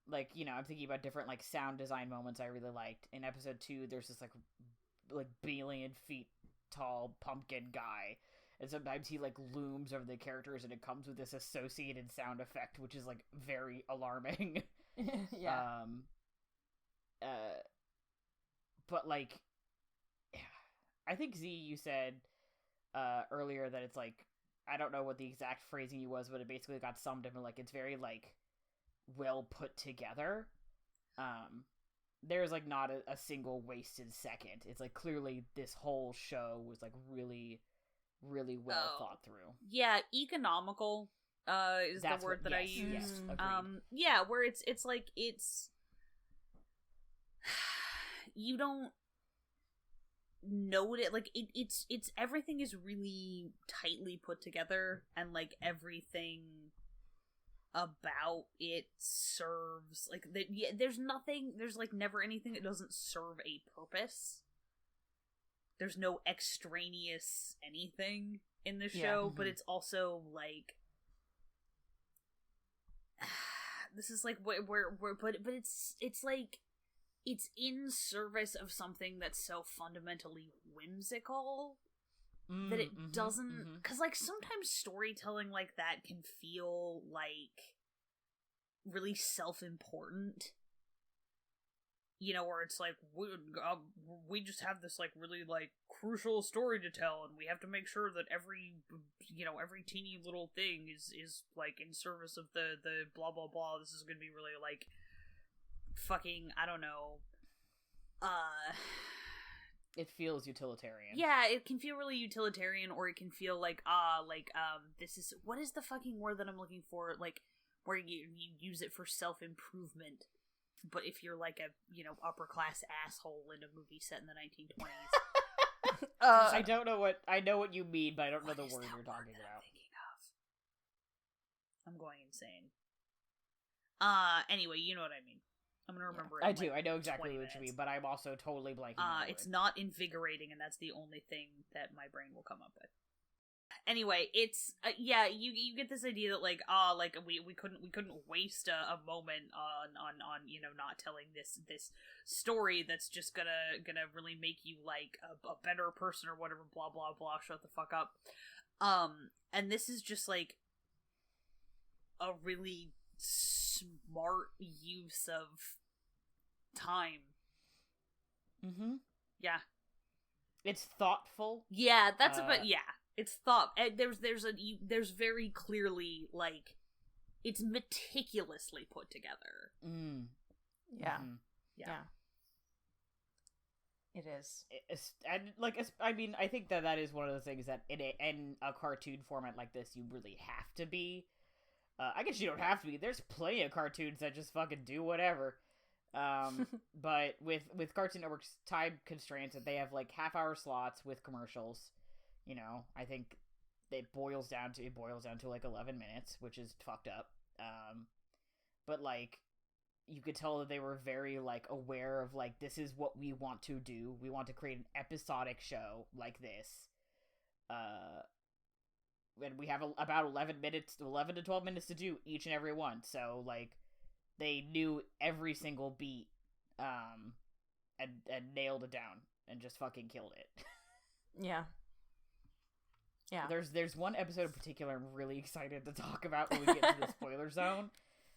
Like, I'm thinking about different like sound design moments I really liked. In episode 2, there's this like billion feet tall pumpkin guy, and sometimes he like looms over the characters, and it comes with this associated sound effect, which is like very alarming.
Yeah.
But like, I think Z, you said earlier that it's like, I don't know what the exact phrasing was, but it basically got summed up in like, it's very like well put together. There's like not a single wasted second. It's like clearly this whole show was like really, really well thought through.
Yeah, economical is the word that I used. Yeah, where it's like you don't know it, like it's everything is really tightly put together, and like everything about it serves like there's like never anything that doesn't serve a purpose. There's no extraneous anything in the show, but it's also like this is like where but it's like it's in service of something that's so fundamentally whimsical that it doesn't, because like sometimes storytelling like that can feel like really self-important, where it's like we just have this like really like crucial story to tell, and we have to make sure that every teeny little thing is like in service of the blah blah blah. This is gonna be really like fucking, I don't know,
it feels utilitarian.
Yeah, it can feel really utilitarian, or it can feel like this is, what is the fucking word that I'm looking for, like where you use it for self-improvement, but if you're like a upper class asshole in a movie set in the 1920s.
I know what you mean, but I don't know the word you're talking about.
I'm going insane. Anyway, you know what I mean. I'm gonna remember it.
I do. I know exactly what you mean, but I'm also totally blanking on the
It's not invigorating, and that's the only thing that my brain will come up with. Anyway, it's you get this idea that like we couldn't waste a moment on not telling this story that's just gonna really make you like a better person or whatever, blah blah blah, shut the fuck up. And this is just like a really smart use of time. Yeah,
it's thoughtful.
Yeah, that's it's thought. There's very clearly like it's meticulously put together.
Yeah. It is.
I think that is one of the things that in a cartoon format like this, you really have to be. I guess you don't have to be. There's plenty of cartoons that just fucking do whatever. But with Cartoon Network's time constraints, that they have like half-hour slots with commercials, I think it boils down to like 11 minutes, which is fucked up. But like, you could tell that they were very like aware of like, this is what we want to do. We want to create an episodic show like this. And we have about 11 to 12 minutes to do each and every one. So like, they knew every single beat, and nailed it down and just fucking killed it.
Yeah.
There's one episode in particular I'm really excited to talk about when we get to the spoiler zone,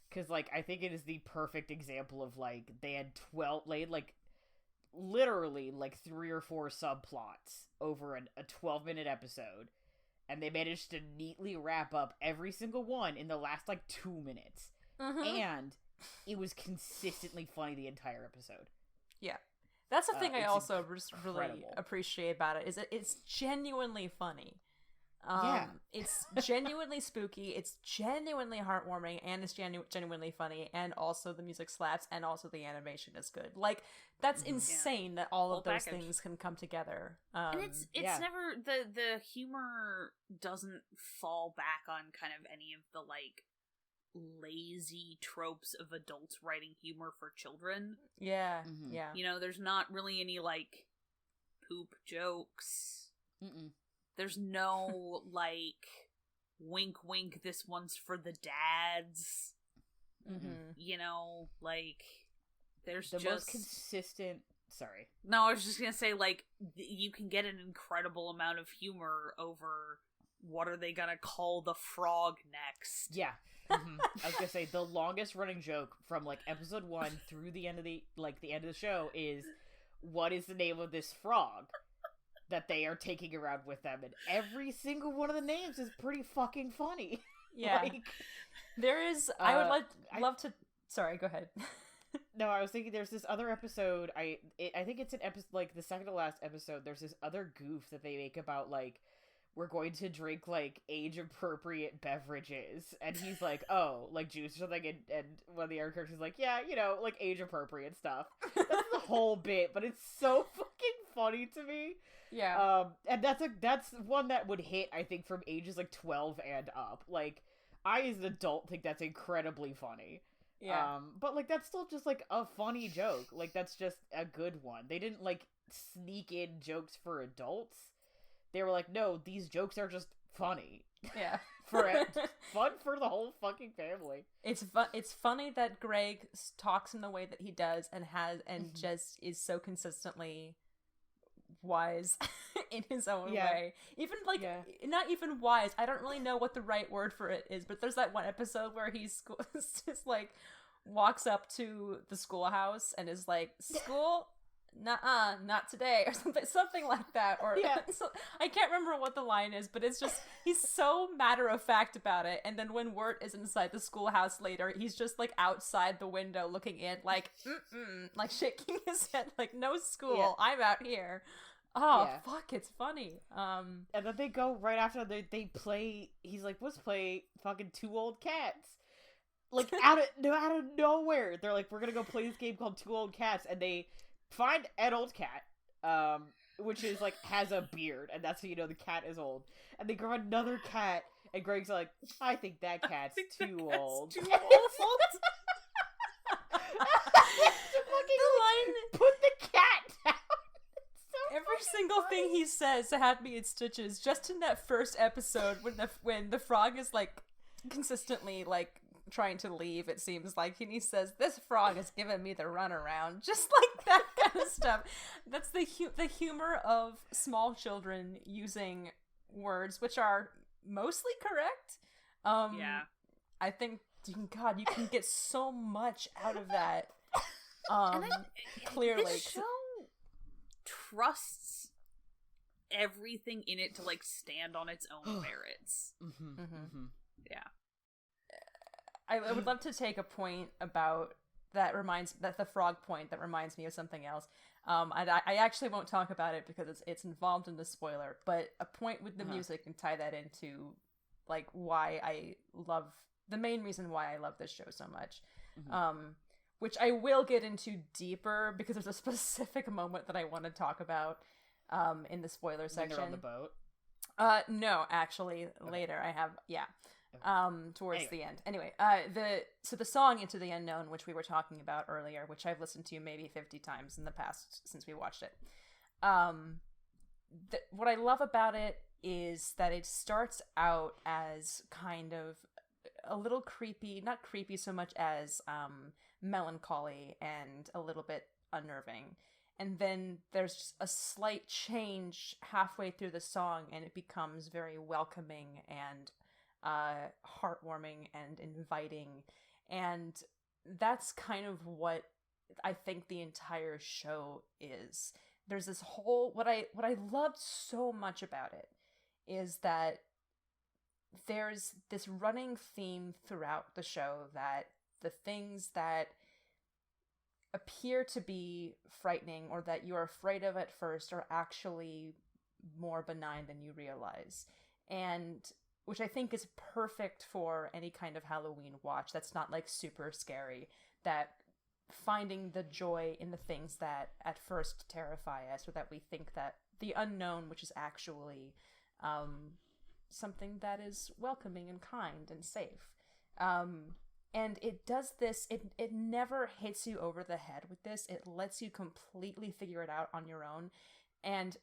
because like I think it is the perfect example of like they had literally like 3 or 4 subplots over a 12-minute episode, and they managed to neatly wrap up every single one in the last like 2 minutes. And it was consistently funny the entire episode.
Yeah. That's the thing I also really appreciate about it, is that it's genuinely funny. It's genuinely spooky, it's genuinely heartwarming, and it's genuinely funny, and also the music slaps, and also the animation is good. Like, that's insane that all of those things can come together.
And it's never, the humor doesn't fall back on kind of any of the, like, lazy tropes of adults writing humor for children.
Yeah.
You know, there's not really any, like, poop jokes. There's no, like, wink wink, this one's for the dads. You know, like, there's
the most consistent... Sorry.
No, I was just gonna say, like, you can get an incredible amount of humor over what are they gonna call the frog next.
Yeah. I was gonna say, the longest running joke from, like, episode 1 through the end of the show is, what is the name of this frog that they are taking around with them? And every single one of the names is pretty fucking funny.
Yeah. Like, there is... I would love to... Sorry, go ahead.
No, I was thinking there's this other episode, I think it's an episode, like, the second to last episode, there's this other goof that they make about, like, we're going to drink, like, age-appropriate beverages, and he's like, oh, like juice or something, and one of the other characters is like, yeah, you know, like, age-appropriate stuff. That's the whole bit, but it's so fucking funny to me.
Yeah.
And that's one that would hit, I think, from ages, like, 12 and up. Like, I, as an adult, think that's incredibly funny.
Yeah.
But, like, that's still just, like, a funny joke. Like, that's just a good one. They didn't, like, sneak in jokes for adults. They were like, no, these jokes are just funny.
Yeah.
Fun for the whole fucking family.
It's funny that Greg talks in the way that he does and just is so consistently wise in his own way. Even, like, not even wise. I don't really know what the right word for it is, but there's that one episode where he's just, like, walks up to the schoolhouse and is like, school? Nuh-uh, not today, or something like that. Or I can't remember what the line is, but it's just, he's so matter-of-fact about it. And then when Wirt is inside the schoolhouse later, he's just, like, outside the window looking in, like, like, shaking his head, like, no school, I'm out here. Oh, fuck, it's funny.
And then they go right after they play, he's like, let's play fucking Two Old Cats. Like, out of nowhere. They're like, we're gonna go play this game called Two Old Cats, and they find an old cat, which is, like, has a beard, and that's how you know the cat is old. And they grab another cat, and Greg's like, I think that cat's too old.
Too old.
The line, put the cat down.
Every single thing he says to have me in stitches. Just in that first episode, when the frog is, like, consistently, like, trying to leave, it seems like, and he says, this frog is giving me the runaround, just like that kind of stuff. That's the humor of small children using words which are mostly correct. I think you can get so much out of that. Clearly,
this show trusts everything in it to, like, stand on its own merits. Yeah.
I would love to take a point about that the frog point that reminds me of something else. I actually won't talk about it because it's involved in the spoiler, but a point with the music and tie that into, like, the main reason why I love this show so much. Which I will get into deeper because there's a specific moment that I want to talk about in the spoiler section.
When they're on the boat?
No, actually, later. I have, towards the end. Anyway, the song Into the Unknown, which we were talking about earlier, which I've listened to maybe 50 times in the past since we watched it. What I love about it is that it starts out as kind of a little creepy, not creepy so much as melancholy and a little bit unnerving. And then there's just a slight change halfway through the song, and it becomes very welcoming and heartwarming and inviting. And that's kind of what I think the entire show is. There's this whole, what I loved so much about it is that there's this running theme throughout the show that the things that appear to be frightening or that you're afraid of at first are actually more benign than you realize. And which I think is perfect for any kind of Halloween watch that's not like super scary, that finding the joy in the things that at first terrify us, or that we think that the unknown, which is actually something that is welcoming and kind and safe. And it does this, it never hits you over the head with this. It lets you completely figure it out on your own. And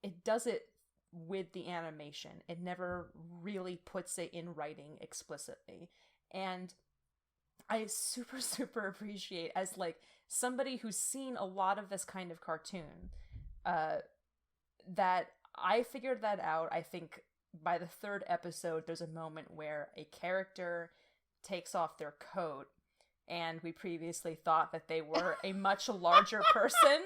it does it with the animation. It never really puts it in writing explicitly. And I super, super appreciate, as like somebody who's seen a lot of this kind of cartoon, that I figured that out. I think by the third episode, there's a moment where a character takes off their coat, and we previously thought that they were a much larger person,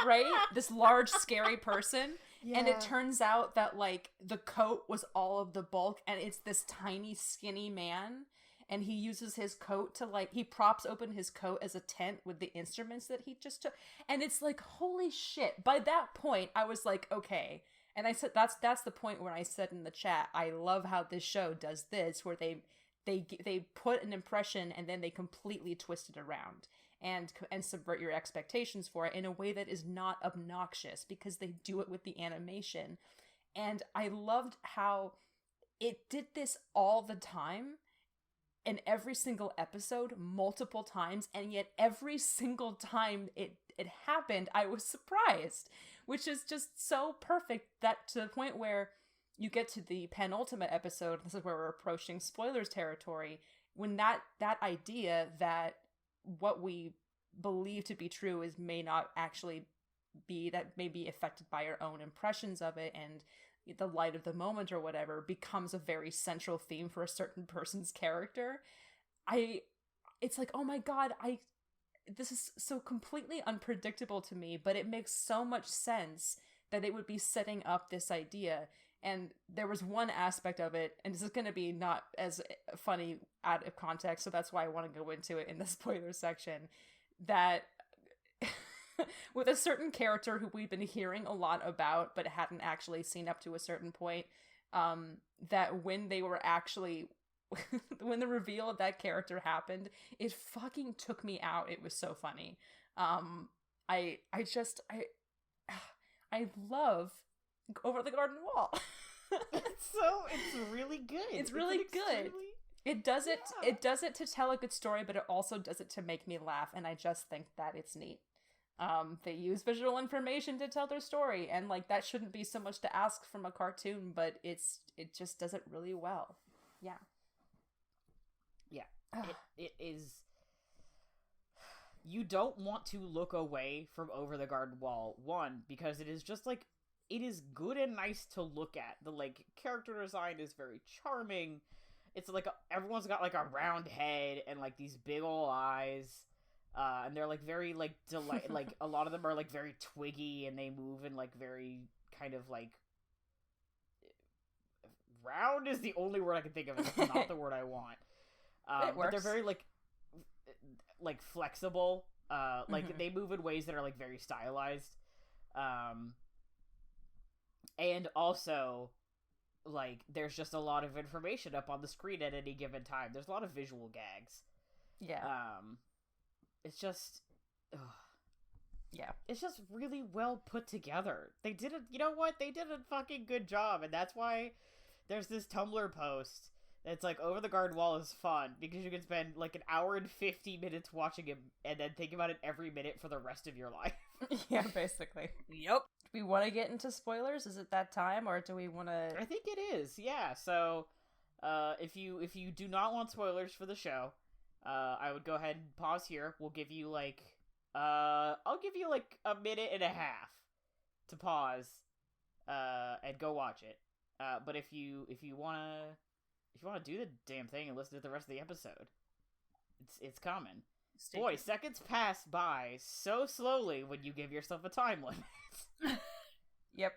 right? This large, scary person. Yeah. And it turns out that, like, the coat was all of the bulk, and it's this tiny, skinny man, and he uses his coat to, like, he props open his coat as a tent with the instruments that he just took, and it's like, holy shit. By that point, I was like, okay. And I said, that's the point where I said in the chat, I love how this show does this, where they put an impression and then they completely twist it around and subvert your expectations for it in a way that is not obnoxious, because they do it with the animation. And I loved how it did this all the time in every single episode, multiple times, and yet every single time it happened, I was surprised, which is just so perfect, that to the point where you get to the penultimate episode, this is where we're approaching spoilers territory, when that idea that what we believe to be true may not actually be, that may be affected by our own impressions of it, and the light of the moment or whatever, becomes a very central theme for a certain person's character. It's like, oh my god, this is so completely unpredictable to me, but it makes so much sense that it would be setting up this idea. And there was one aspect of it, and this is going to be not as funny out of context, so that's why I want to go into it in the spoiler section, that with a certain character who we've been hearing a lot about, but hadn't actually seen up to a certain point, that when they were actually, when the reveal of that character happened, it fucking took me out. It was so funny. I love Over the Garden Wall.
It's really good.
It's really good. It does it to tell a good story, but it also does it to make me laugh, and I just think that it's neat. They use visual information to tell their story, and like that shouldn't be so much to ask from a cartoon, but it just does it really well. Yeah.
It is. You don't want to look away from Over the Garden Wall, one, because it is just like, it is good and nice to look at. The like character design is very charming. It's like everyone's got like a round head and like these big ol' eyes, and they're like very like like a lot of them are like very twiggy, and they move in like very kind of like, round is the only word I can think of. It's not the word I want. But they're very like flexible. Like they move in ways that are like very stylized. And also, like, there's just a lot of information up on the screen at any given time. There's a lot of visual gags.
Yeah.
It's just,
yeah.
It's just really well put together. They did it, you know what? They did a fucking good job, and that's why there's this Tumblr post that's like, Over the Garden Wall is fun, because you can spend like an hour and 50 minutes watching it, and then think about it every minute for the rest of your life.
Yeah, basically.
Yep.
Do we want to get into spoilers? Is it that time, or do we want to?
I think it is. Yeah. So, if you do not want spoilers for the show, I would go ahead and pause here. We'll give you like, I'll give you like a minute and a half to pause, and go watch it. But if you wanna do the damn thing and listen to the rest of the episode, it's coming. Boy, seconds pass by so slowly when you give yourself a time limit.
Yep.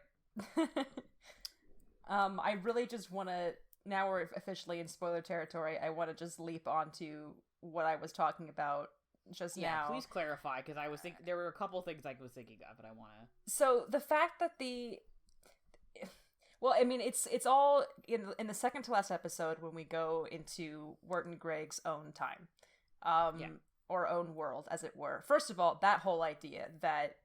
I really just want to, now we're officially in spoiler territory, I want to just leap onto what I was talking about just now.
Please clarify, because I was there were a couple things I was thinking of, and I want to.
So the fact that well, I mean, it's all in the second to last episode when we go into Wirt and Greg's own time, or own world, as it were. First of all, that whole idea that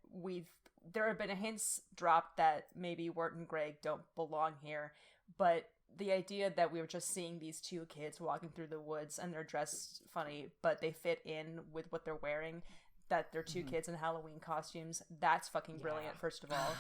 there have been hints dropped that maybe Wirt and Greg don't belong here, but the idea that we were just seeing these two kids walking through the woods and they're dressed funny, but they fit in with what they're wearing, that they're two kids in Halloween costumes, that's fucking brilliant, first of all.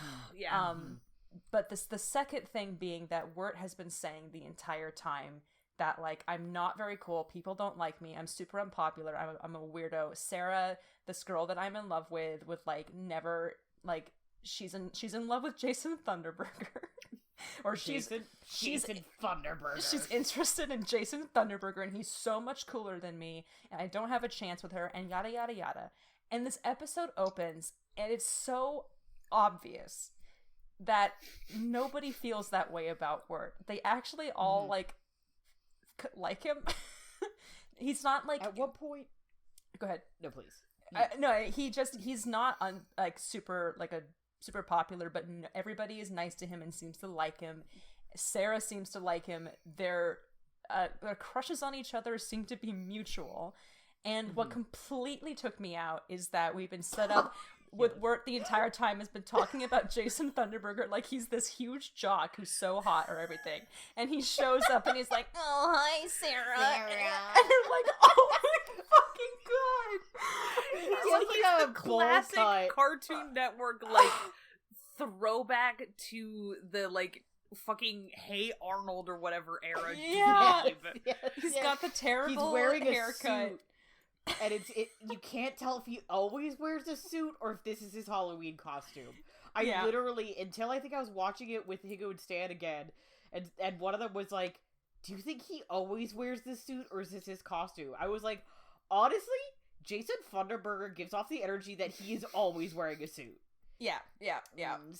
But the second thing being that Wirt has been saying the entire time that, like, I'm not very cool, people don't like me, I'm super unpopular, I'm a weirdo. Sarah, this girl that I'm in love with, like, never, like, she's in love with Jason Thunderburger. Or Jason
Thunderburger.
She's interested in Jason Thunderburger, and he's so much cooler than me, and I don't have a chance with her, and yada yada yada. And this episode opens, and it's so obvious that nobody feels that way about Wirt. They actually all like him. He's not like.
At what point?
Go ahead.
No, please.
No, he's not super popular, but everybody is nice to him and seems to like him. Sarah seems to like him. Their crushes on each other seem to be mutual. And what completely took me out is that we've been set up with Wirt the entire time has been talking about Jason Thunderburger like he's this huge jock who's so hot or everything. And he shows up and he's like, "Oh, hi, Sarah." And you're like, "Oh my fucking god."
He's like the classic Cartoon Network, like, throwback to the, like, fucking Hey Arnold or whatever era.
Yeah. He's got the terrible
He's wearing
haircut.
A suit. And you can't tell if he always wears a suit or if this is his Halloween costume. I literally, until I think I was watching it with Higo and Stan again, and one of them was like, "Do you think he always wears this suit or is this his costume?" I was like, honestly, Jason Thunderburger gives off the energy that he is always wearing a suit.
Yeah.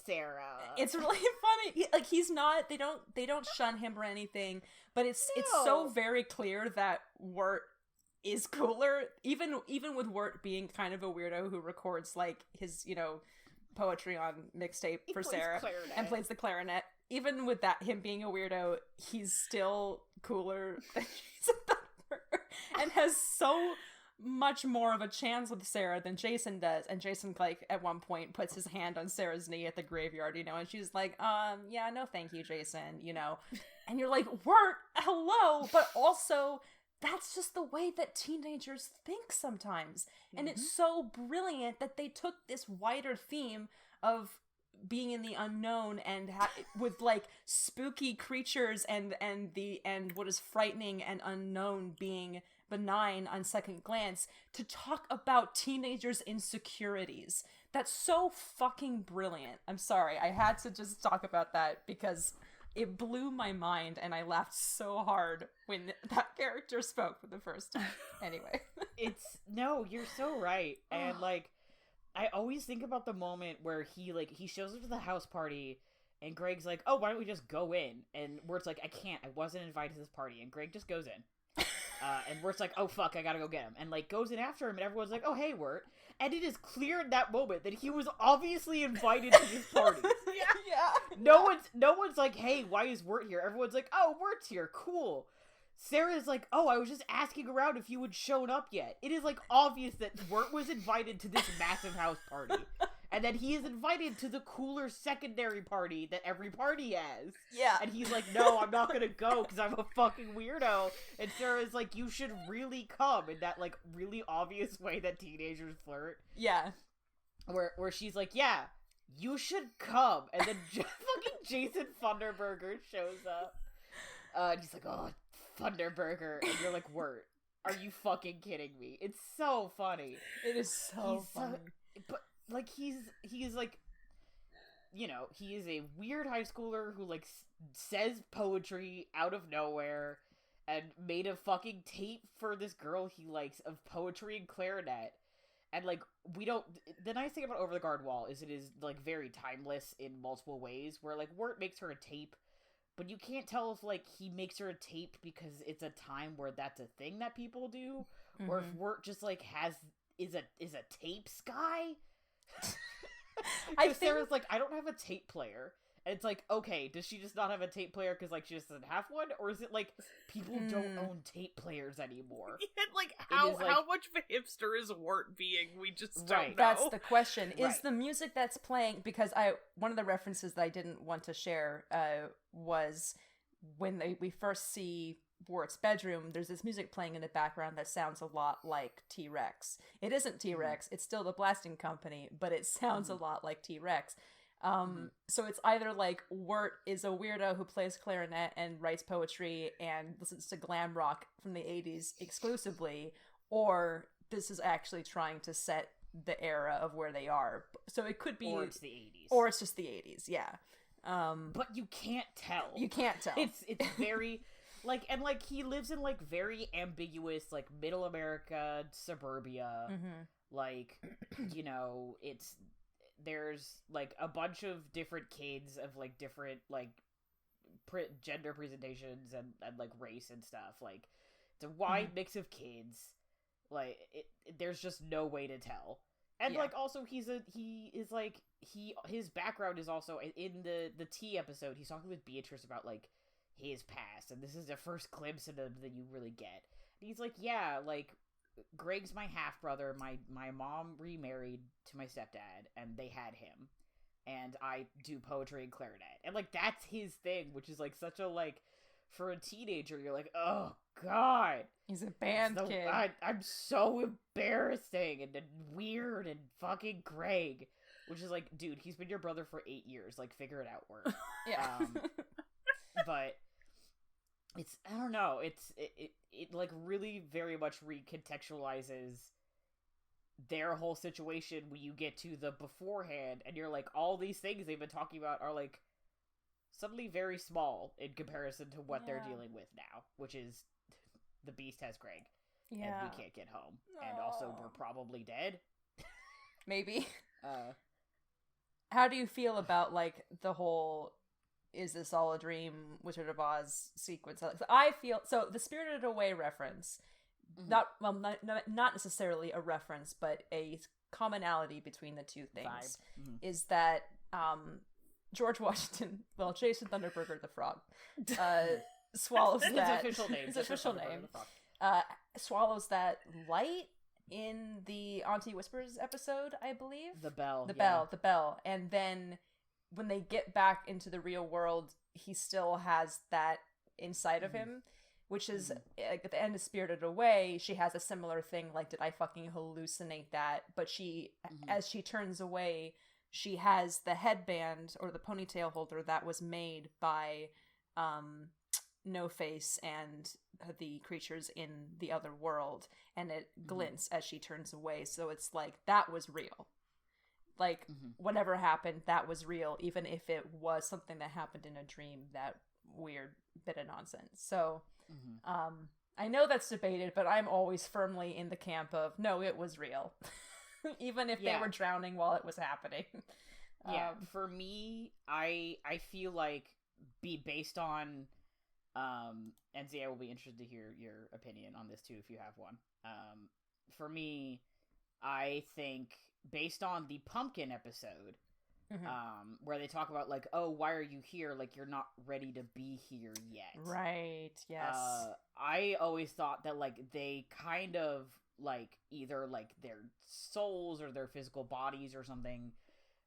Sarah.
It's really funny. Like, he's not, they don't shun him or anything, but it's so very clear that Wirt is cooler, even with Wirt being kind of a weirdo who records, like, his, poetry on mixtape for Sarah and plays the clarinet. Even with that, him being a weirdo, he's still cooler than Jason Thunderburger and has so much more of a chance with Sarah than Jason does. And Jason, like, at one point puts his hand on Sarah's knee at the graveyard, and she's like, yeah, no thank you, Jason, and you're like, Wirt, hello, but also that's just the way that teenagers think sometimes. And it's so brilliant that they took this wider theme of being in the unknown and with, like, spooky creatures and what is frightening and unknown being benign on second glance, to talk about teenagers' insecurities. That's so fucking brilliant. I'm sorry, I had to just talk about that because it blew my mind and I laughed so hard when that character spoke for the first time. Anyway.
No, you're so right. And, like, I always think about the moment where he shows up to the house party and Greg's like, "Oh, why don't we just go in?" And Wirt's like, "I can't, I wasn't invited to this party." And Greg just goes in. And Wirt's like, "Oh fuck, I gotta go get him." And, like, goes in after him and everyone's like, "Oh, hey, Wirt." And it is clear in that moment that he was obviously invited to this party.
Yeah.
No one's like, "Hey, why is Wirt here?" Everyone's like, "Oh, Wirt's here, cool." Sarah's like, "Oh, I was just asking around if you had shown up yet." It is, like, obvious that Wirt was invited to this massive house party. And then he is invited to the cooler secondary party that every party has.
Yeah.
And he's like, "No, I'm not gonna go because I'm a fucking weirdo." And Sarah's like, "You should really come," in that, like, really obvious way that teenagers flirt.
Yeah.
Where she's like, "Yeah, you should come." And then fucking Jason Thunderburger shows up. And he's like, "Oh, Thunderburger." And you're like, "Wirt, are you fucking kidding me?" It's so funny.
It is so funny.
But, like, he's like, he is a weird high schooler who, like, says poetry out of nowhere and made a fucking tape for this girl he likes of poetry and clarinet. And, like, the nice thing about Over the Garden Wall is it is, like, very timeless in multiple ways, where, like, Wirt makes her a tape, but you can't tell if, like, he makes her a tape because it's a time where that's a thing that people do, or if Wirt just, like, has is a tape Sky?
I think
Sarah's like, I don't have a tape player. And it's like, okay, does she just not have a tape player because, like, she just doesn't have one? Or is it, like, people don't own tape players anymore?
Yeah, like, how much of a hipster is Wart being? We just don't know.
That's the question. Is
Right.
the music that's playing... Because one of the references that I didn't want to share was when we first see Wart's bedroom, there's this music playing in the background that sounds a lot like T-Rex. It isn't T-Rex, it's still the Blasting Company, but it sounds a lot like T-Rex. So it's either like Wirt is a weirdo who plays clarinet and writes poetry and listens to glam rock from the 80s exclusively, or this is actually trying to set the era of where they are. So it could be...
Or it's the 80s.
Or it's just the 80s, yeah.
But you can't tell.
You can't tell.
It's very... Like, and, like, he lives in, like, very ambiguous, like, middle America, suburbia. Like, you know, there's, like, a bunch of different kids of, like, different, like, gender presentations and, like, race and stuff. Like, it's a wide mix of kids. Like, there's just no way to tell. And, like, also, his background is also, in the T episode, he's talking with Beatrice about, like, his past, and this is the first glimpse of him that you really get. And he's like, yeah, like, Greg's my half-brother, my mom remarried to my stepdad, and they had him, and I do poetry and clarinet. And, like, that's his thing, which is, like, such a, like, for a teenager, you're like, oh, God.
He's a band kid.
I'm so embarrassing and weird and fucking Greg. Which is like, dude, he's been your brother for 8 years. Like, figure it out, Wirt.
Yeah.
But it's, I don't know, it like really very much recontextualizes their whole situation when you get to the beforehand, and you're like, all these things they've been talking about are like suddenly very small in comparison to what they're dealing with now, which is the Beast has Greg, and we can't get home, and also we're probably dead.
Maybe. How do you feel about, like, the whole "is this all a dream" Wizard of Oz sequence? I feel so. The Spirited Away reference, not necessarily a reference, but a commonality between the two things is that George Washington, well, Jason Thunderburger the Frog, swallows that.
His official name.
His official name. Swallows that light in the Auntie Whispers episode, I believe.
The bell.
The bell. And then when they get back into the real world, he still has that inside of him, which is, like, at the end of Spirited Away, she has a similar thing, like, did I fucking hallucinate that? But she, as she turns away, she has the headband, or the ponytail holder, that was made by No Face and the creatures in the other world, and it glints as she turns away, so it's like, that was real. Like, whatever happened, that was real, even if it was something that happened in a dream, that weird bit of nonsense. So, I know that's debated, but I'm always firmly in the camp of, no, it was real. Even if they were drowning while it was happening.
For me, I feel like, based on, and Zia will be interested to hear your opinion on this too, if you have one. For me, I think, based on the Pumpkin episode, where they talk about, like, oh, why are you here? Like, you're not ready to be here yet.
Right, yes.
I always thought that, like, they kind of, like, either, like, their souls or their physical bodies or something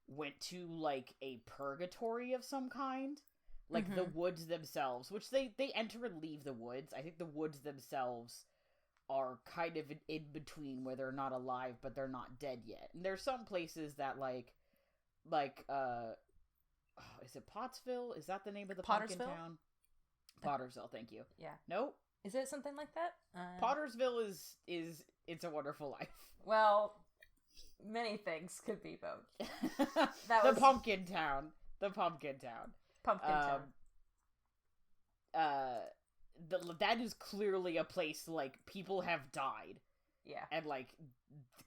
went to, like, a purgatory of some kind. Like, the woods themselves, which they enter and leave the woods. I think the woods themselves are kind of in between, where they're not alive, but they're not dead yet. And there's some places that, is it Pottsville? Is that the name of the pumpkin town? Pottersville, thank you.
Yeah.
Nope.
Is it something like that?
Pottersville is It's a Wonderful Life.
Well, many things could be both.
Pumpkin Town. The Pumpkin Town.
Pumpkin Town.
That is clearly a place, like, people have died.
Yeah.
And, like,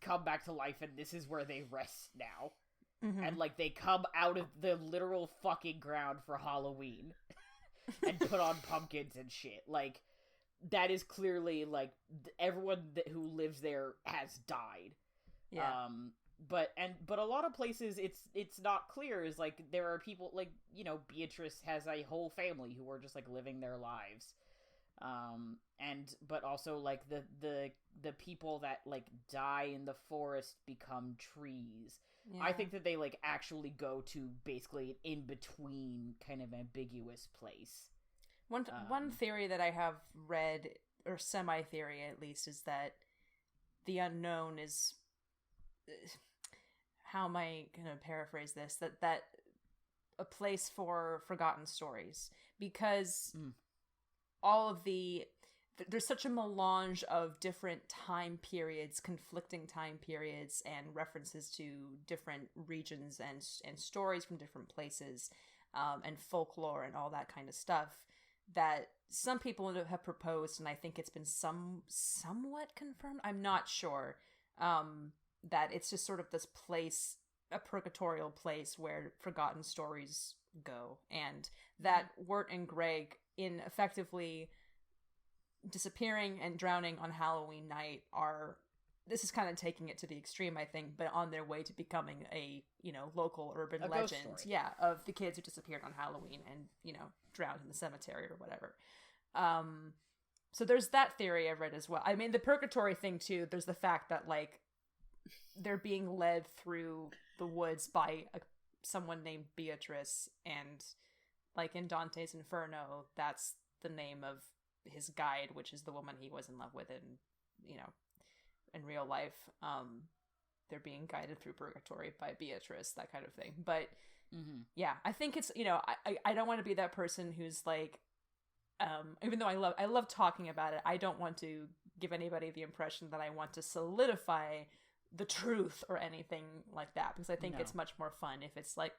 come back to life, and this is where they rest now. And, like, they come out of the literal fucking ground for Halloween. And put on pumpkins and shit. Like, that is clearly, like, everyone who lives there has died.
Yeah.
But a lot of places it's not clear. Is like there are people like, you know, Beatrice has a whole family who are just like living their lives. But also like the people that like die in the forest become trees. Yeah. I think that they like actually go to basically an in between kind of ambiguous place.
One theory that I have read, or semi theory at least, is that the unknown is, how am I gonna paraphrase this? That a place for forgotten stories, because all of there's such a melange of different time periods, conflicting time periods, and references to different regions and stories from different places, and folklore and all that kind of stuff, that some people have proposed, and I think it's been somewhat confirmed, I'm not sure, that it's just sort of this place, a purgatorial place where forgotten stories go, and that Wirt and Greg, in effectively disappearing and drowning on Halloween night, this is kind of taking it to the extreme, I think, but on their way to becoming a, you know, local urban legend, of the kids who disappeared on Halloween and, you know, drowned in the cemetery or whatever. So there's that theory I've read as well. I mean, the purgatory thing too, there's the fact that like they're being led through the woods by someone named Beatrice, and like in Dante's Inferno, that's the name of his guide, which is the woman he was in love with in, you know, in real life. They're being guided through purgatory by Beatrice, that kind of thing. But yeah, I think it's, you know, I don't want to be that person who's like, even though I love talking about it, I don't want to give anybody the impression that I want to solidify the truth or anything like that, because I think it's much more fun if it's like,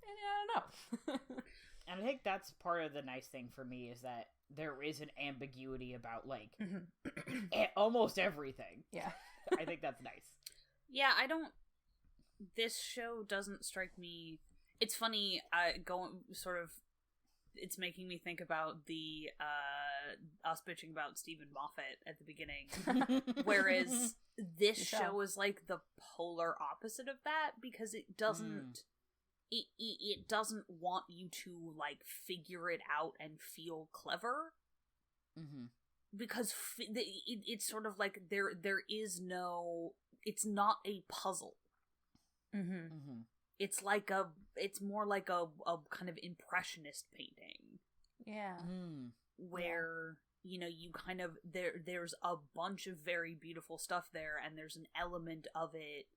I don't know.
And I think that's part of the nice thing for me, is that there is an ambiguity about like almost everything.
Yeah.
I think that's nice.
Yeah, this show doesn't strike me. It's funny, it's making me think about the us bitching about Stephen Moffat at the beginning, whereas this show is like the polar opposite of that, because it doesn't it doesn't want you to like figure it out and feel clever, because it's sort of like there is no, it's not a puzzle. It's like it's more like a kind of impressionist painting.
Yeah.
Where, you know, you kind of, there's a bunch of very beautiful stuff there, and there's an element of it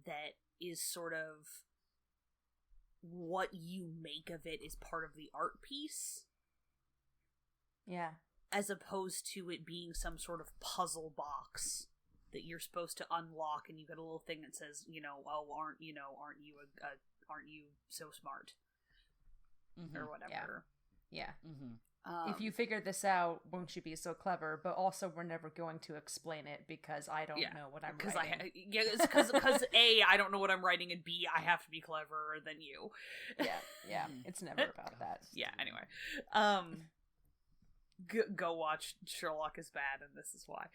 that is sort of what you make of it is part of the art piece.
Yeah.
As opposed to it being some sort of puzzle box that you're supposed to unlock, and you get a little thing that says, you know, oh, aren't you so smart, or whatever.
Yeah. If you figure this out, won't you be so clever? But also, we're never going to explain it because I don't know what I'm writing.
Because A, I don't know what I'm writing, and B, I have to be cleverer than you.
Yeah. It's never about that.
Yeah. Anyway, go watch Sherlock is Bad, and this is why.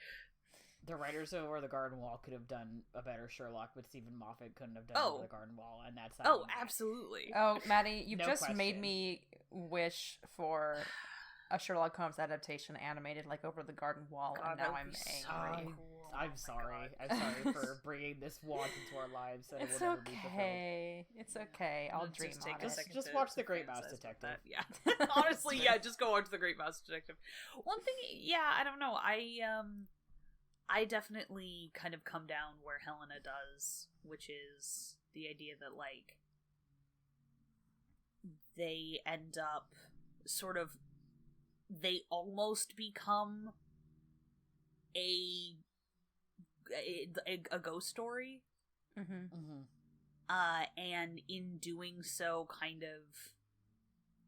The writers over the Garden Wall could have done a better Sherlock, but Stephen Moffat couldn't have done Over the Garden Wall, and that's
absolutely.
Oh, Maddie, you've just made me wish for a Sherlock Holmes adaptation animated like Over the Garden Wall, and now I'm angry.
I'm sorry. I'm sorry for bringing this want into our lives. That
it's okay. It's okay. I'll dream on it.
Just watch The Great Mouse Detective.
Yeah. Honestly, yeah, just go watch The Great Mouse Detective. One thing, I don't know. I definitely kind of come down where Helena does, which is the idea that, like, they end up sort of, they almost become a ghost story. And in doing so, kind of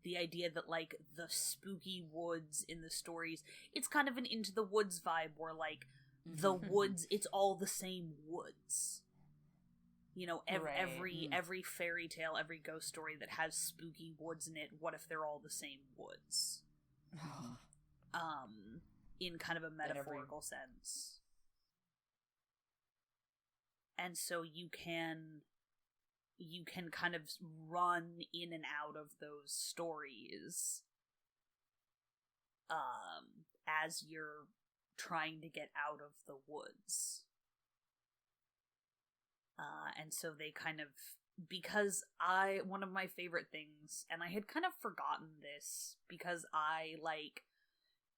the idea that, like, the spooky woods in the stories, it's kind of an Into the Woods vibe where, like, the woods, it's all the same woods. You know, every fairy tale, every ghost story that has spooky woods in it, what if they're all the same woods? In kind of a metaphorical sense. And so you can kind of run in and out of those stories as you're trying to get out of the woods. And so they kind of, because one of my favorite things, and I had kind of forgotten this, because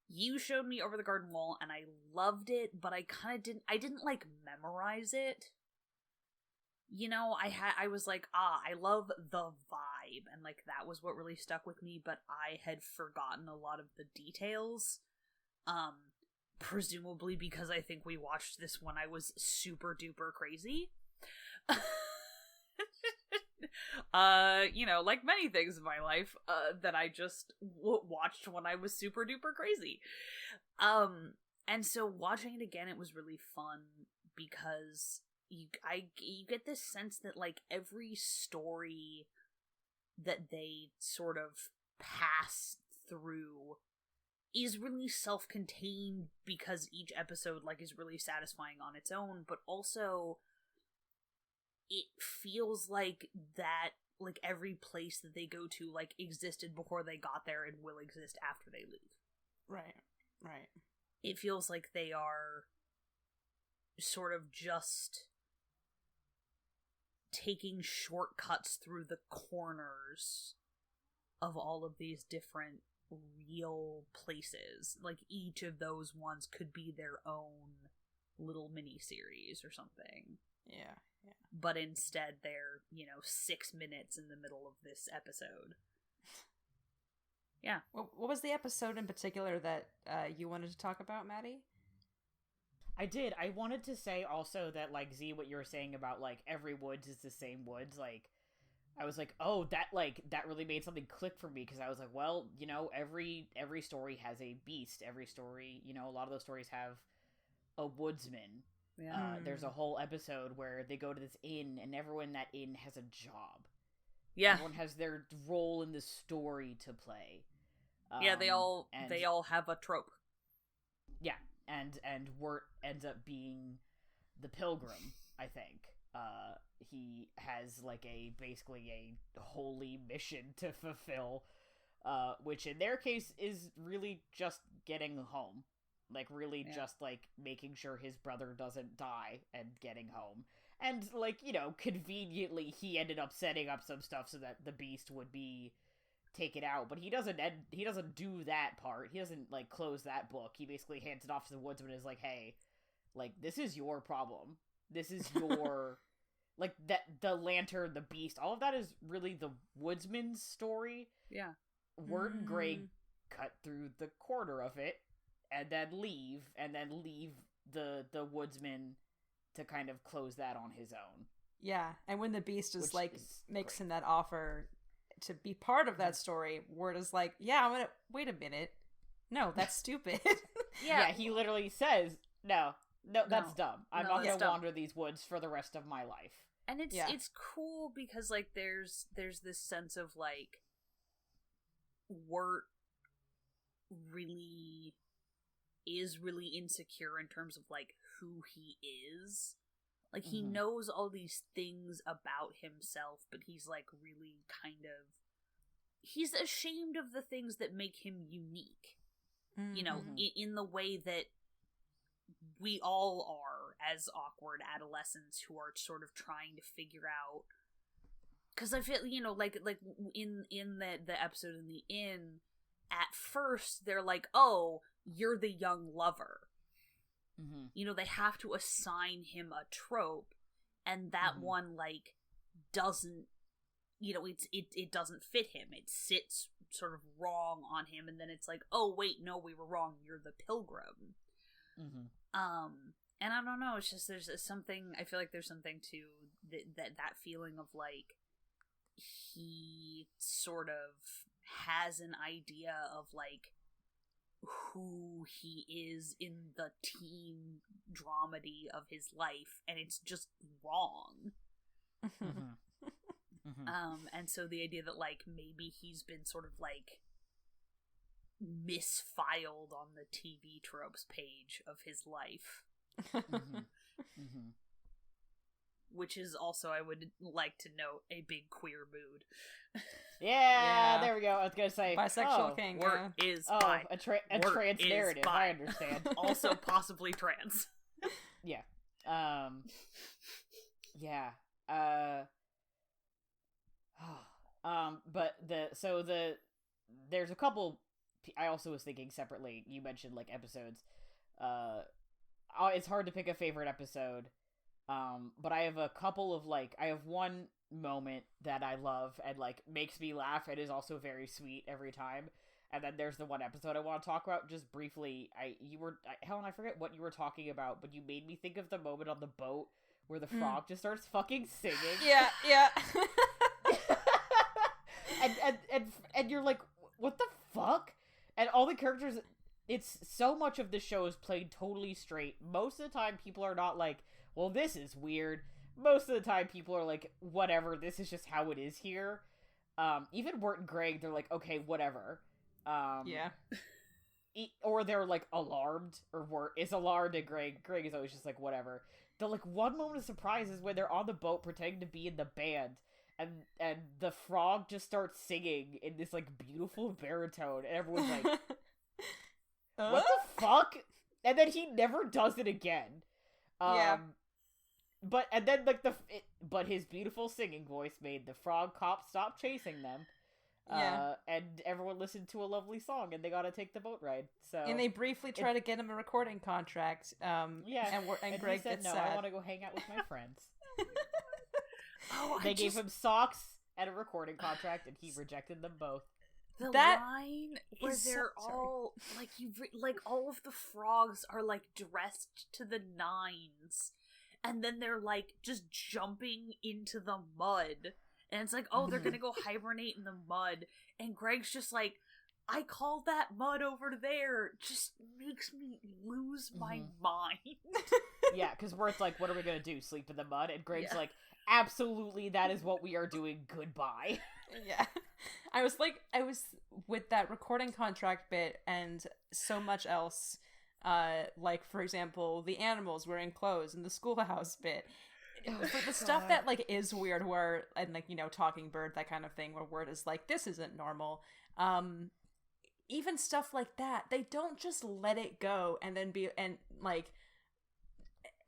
you showed me Over the Garden Wall, and I loved it, but I didn't like memorize it. You know, I was like, I love the vibe, and like that was what really stuck with me, but I had forgotten a lot of the details. Presumably because I think we watched this when I was super duper crazy. You know, like many things in my life, that I just watched when I was super duper crazy. And so watching it again, it was really fun because you get this sense that like every story that they sort of pass through is really self-contained, because each episode like is really satisfying on its own, but also it feels like that, like every place that they go to like existed before they got there and will exist after they leave.
Right.
It feels like they are sort of just taking shortcuts through the corners of all of these different real places. Like each of those ones could be their own little mini series or something.
Yeah.
But instead they're, 6 minutes in the middle of this episode. Yeah.
What was the episode in particular that you wanted to talk about, Maddie?
I did. I wanted to say also that, like, Z, what you were saying about, like, every woods is the same woods, like, I was like, oh, that really made something click for me, because I was like, well, every story has a beast. Every story, a lot of those stories have a woodsman.
Yeah.
There's a whole episode where they go to this inn, and everyone in that inn has a job.
Yeah.
Everyone has their role in the story to play.
Yeah, they all have a trope.
Yeah, and Wirt ends up being the pilgrim, I think. He has like basically a holy mission to fulfill, which in their case is really just getting home. Like, really just, like, making sure his brother doesn't die and getting home. And, like, conveniently, he ended up setting up some stuff so that the beast would be taken out. But he doesn't do that part. He doesn't, like, close that book. He basically hands it off to the woodsman and is like, hey, like, this is your problem. This is your... like, the lantern, the beast, all of that is really the woodsman's story.
Yeah.
Wirt and Greg cut through the corner of it. And then leave the woodsman to kind of close that on his own.
Yeah, and when the beast is makes him that offer to be part of that story, Wirt is like, yeah, I'm gonna wait a minute. No, that's stupid.
Yeah, he literally says, no, that's dumb. I'm not gonna wander these woods for the rest of my life.
And it's cool because like there's this sense of like Wirt really is really insecure in terms of like who he is. Like he knows all these things about himself, but he's like really he's ashamed of the things that make him unique. In the way that we all are as awkward adolescents who are sort of trying to figure out, because I feel like in the episode in the inn, at first they're like, oh, you're the young lover. They have to assign him a trope, and that one like doesn't, it doesn't fit him. It sits sort of wrong on him, and then it's like, oh wait, no, we were wrong. You're the pilgrim. And I don't know. It's just there's something. I feel like there's something to that feeling of like he sort of has an idea of like who he is in the teen dramedy of his life, and it's just wrong. And so the idea that like maybe he's been sort of like misfiled on the TV tropes page of his life. which is also, I would like to note, a big queer mood.
Yeah, there we go. I was gonna say
bisexual king.
Wirt is bi.
A trans narrative.
Bi.
I understand.
Also possibly trans.
Yeah. Yeah. But there's a couple. I also was thinking separately. You mentioned like episodes. It's hard to pick a favorite episode. But I have a couple of I have one moment that I love and like makes me laugh and is also very sweet every time. And then there's the one episode I want to talk about just briefly. Helen, I forget what you were talking about, but you made me think of the moment on the boat where the frog just starts fucking singing.
Yeah.
and you're like, what the fuck? And all the characters, it's so much of the show is played totally straight. Most of the time, people are not like, well, this is weird. Most of the time, people are like, whatever, this is just how it is here. Even Wirt and Greg, they're like, okay, whatever.
Yeah.
Or they're like alarmed, or Wirt is alarmed, and Greg is always just like, whatever. The like one moment of surprise is when they're on the boat pretending to be in the band, and the frog just starts singing in this like beautiful baritone, and everyone's like, what the fuck? And then he never does it again. But his beautiful singing voice made the frog cop stop chasing them. And everyone listened to a lovely song, and they got to take the boat ride. So,
and they briefly try to get him a recording contract. And Greg
said,
gets
no,
sad.
I want to go hang out with my friends. They gave him socks and a recording contract, and he rejected them both.
The line where they're all like all of the frogs are like dressed to the nines, and then they're like just jumping into the mud. And it's like, oh, they're gonna go hibernate in the mud. And Greg's just like, I call that mud over there. Just makes me lose my mind.
Yeah, because Wirt's like, what are we gonna do? Sleep in the mud? And Greg's like, absolutely, that is what we are doing. Goodbye.
Yeah. I was with that recording contract bit and so much else. Like, for example, the animals wearing clothes in the schoolhouse bit. For the stuff that like is weird, where and like talking bird, that kind of thing, where Wirt is like, this isn't normal. Even stuff like that, they don't just let it go and then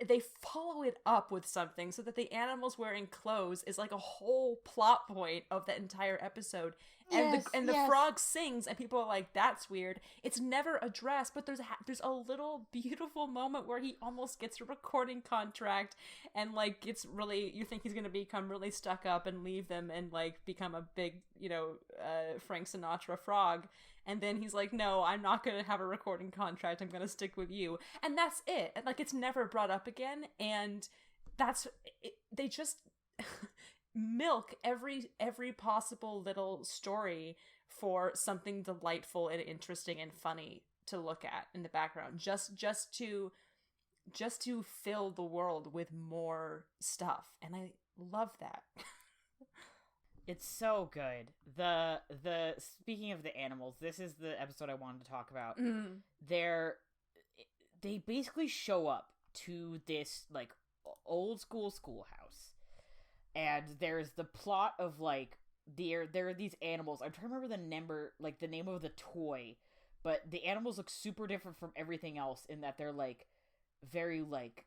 they follow it up with something, so that the animals wearing clothes is like a whole plot point of the entire episode. And the frog sings, and people are like, that's weird. It's never addressed, but there's a little beautiful moment where he almost gets a recording contract, and like gets really, you think he's gonna become really stuck up and leave them and like become a big Frank Sinatra frog, and then he's like, no, I'm not gonna have a recording contract, I'm gonna stick with you, and that's it. And like, it's never brought up again, and that's it, they just milk every possible little story for something delightful and interesting and funny to look at in the background, just to fill the world with more stuff, and I love that.
It's so good. The speaking of the animals, this is the episode I wanted to talk about. They basically show up to this like old school schoolhouse. And there's the plot of like there are these animals. I'm trying to remember the name of the toy, but the animals look super different from everything else in that they're like very like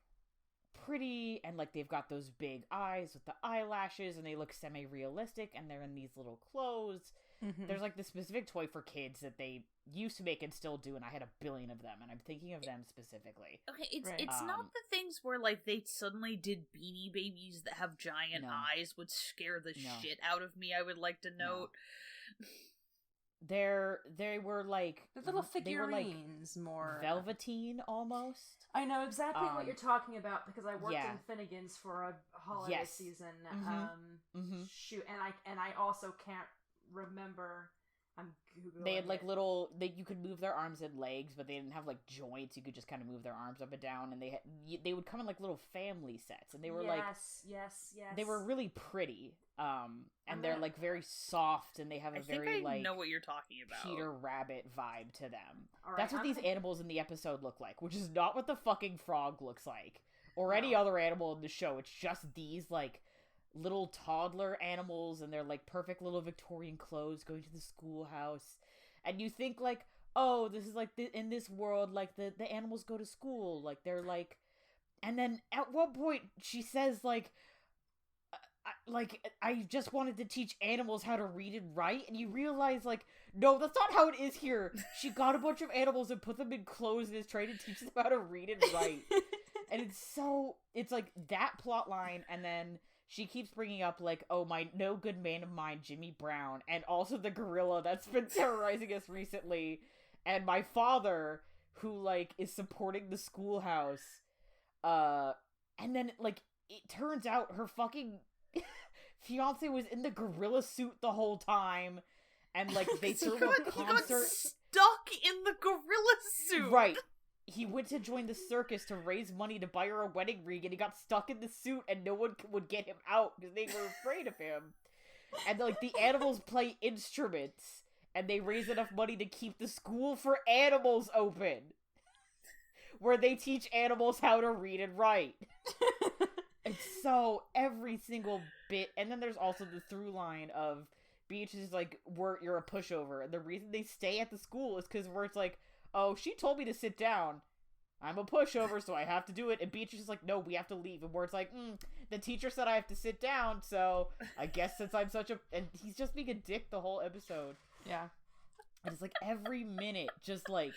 pretty, and like they've got those big eyes with the eyelashes, and they look semi-realistic, and they're in these little clothes. There's like the specific toy for kids that they used to make and still do, and I had a billion of them, and I'm thinking of them specifically.
Okay, it's not the things where like they suddenly did Beanie Babies that have giant eyes would scare the shit out of me, I would like to note.
They were like
the little figurines, more
velveteen almost.
I know exactly what you're talking about, because I worked in Finnegan's for a holiday season. Shoot, and I also can't remember. I'm Googling.
They had like little. You could move their arms and legs, but they didn't have like joints. You could just kind of move their arms up and down, and they would come in like little family sets, and they were yes. They were really pretty. And they're like very soft, and they have a very like
know what you're talking about.
Peter Rabbit vibe to them.
Right,
that's what these animals in the episode look like, which is not what the fucking frog looks like. or any other animal in the show. It's just these, like, little toddler animals, and they're, like, perfect little Victorian clothes going to the schoolhouse. And you think, like, oh, this is, like, in this world, like, the animals go to school. Like, they're, like... And then, at one point, she says, like... I just wanted to teach animals how to read and write, and you realize, like, no, that's not how it is here. She got a bunch of animals and put them in clothes and is trying to teach them how to read and write. And it's like that plot line, and then she keeps bringing up, like, oh, my no good man of mine, Jimmy Brown, and also the gorilla that's been terrorizing us recently, and my father, who, like, is supporting the schoolhouse, and then, like, it turns out her fucking fiance was in the gorilla suit the whole time, and, like, they threw him a concert.
He got stuck in the gorilla suit!
Right. He went to join the circus to raise money to buy her a wedding ring, and he got stuck in the suit, and no one would get him out because they were afraid of him. And, like, the animals play instruments, and they raise enough money to keep the school for animals open, where they teach animals how to read and write. It's so every single bit, and then there's also the through line of Beach is like, you're a pushover, and the reason they stay at the school is because where it's like, oh, she told me to sit down, I'm a pushover, so I have to do it, and Beach is just like, no, we have to leave, and where it's like, the teacher said I have to sit down, so I guess since I'm such a, and he's just being a dick the whole episode.
Yeah.
And it's like every minute just like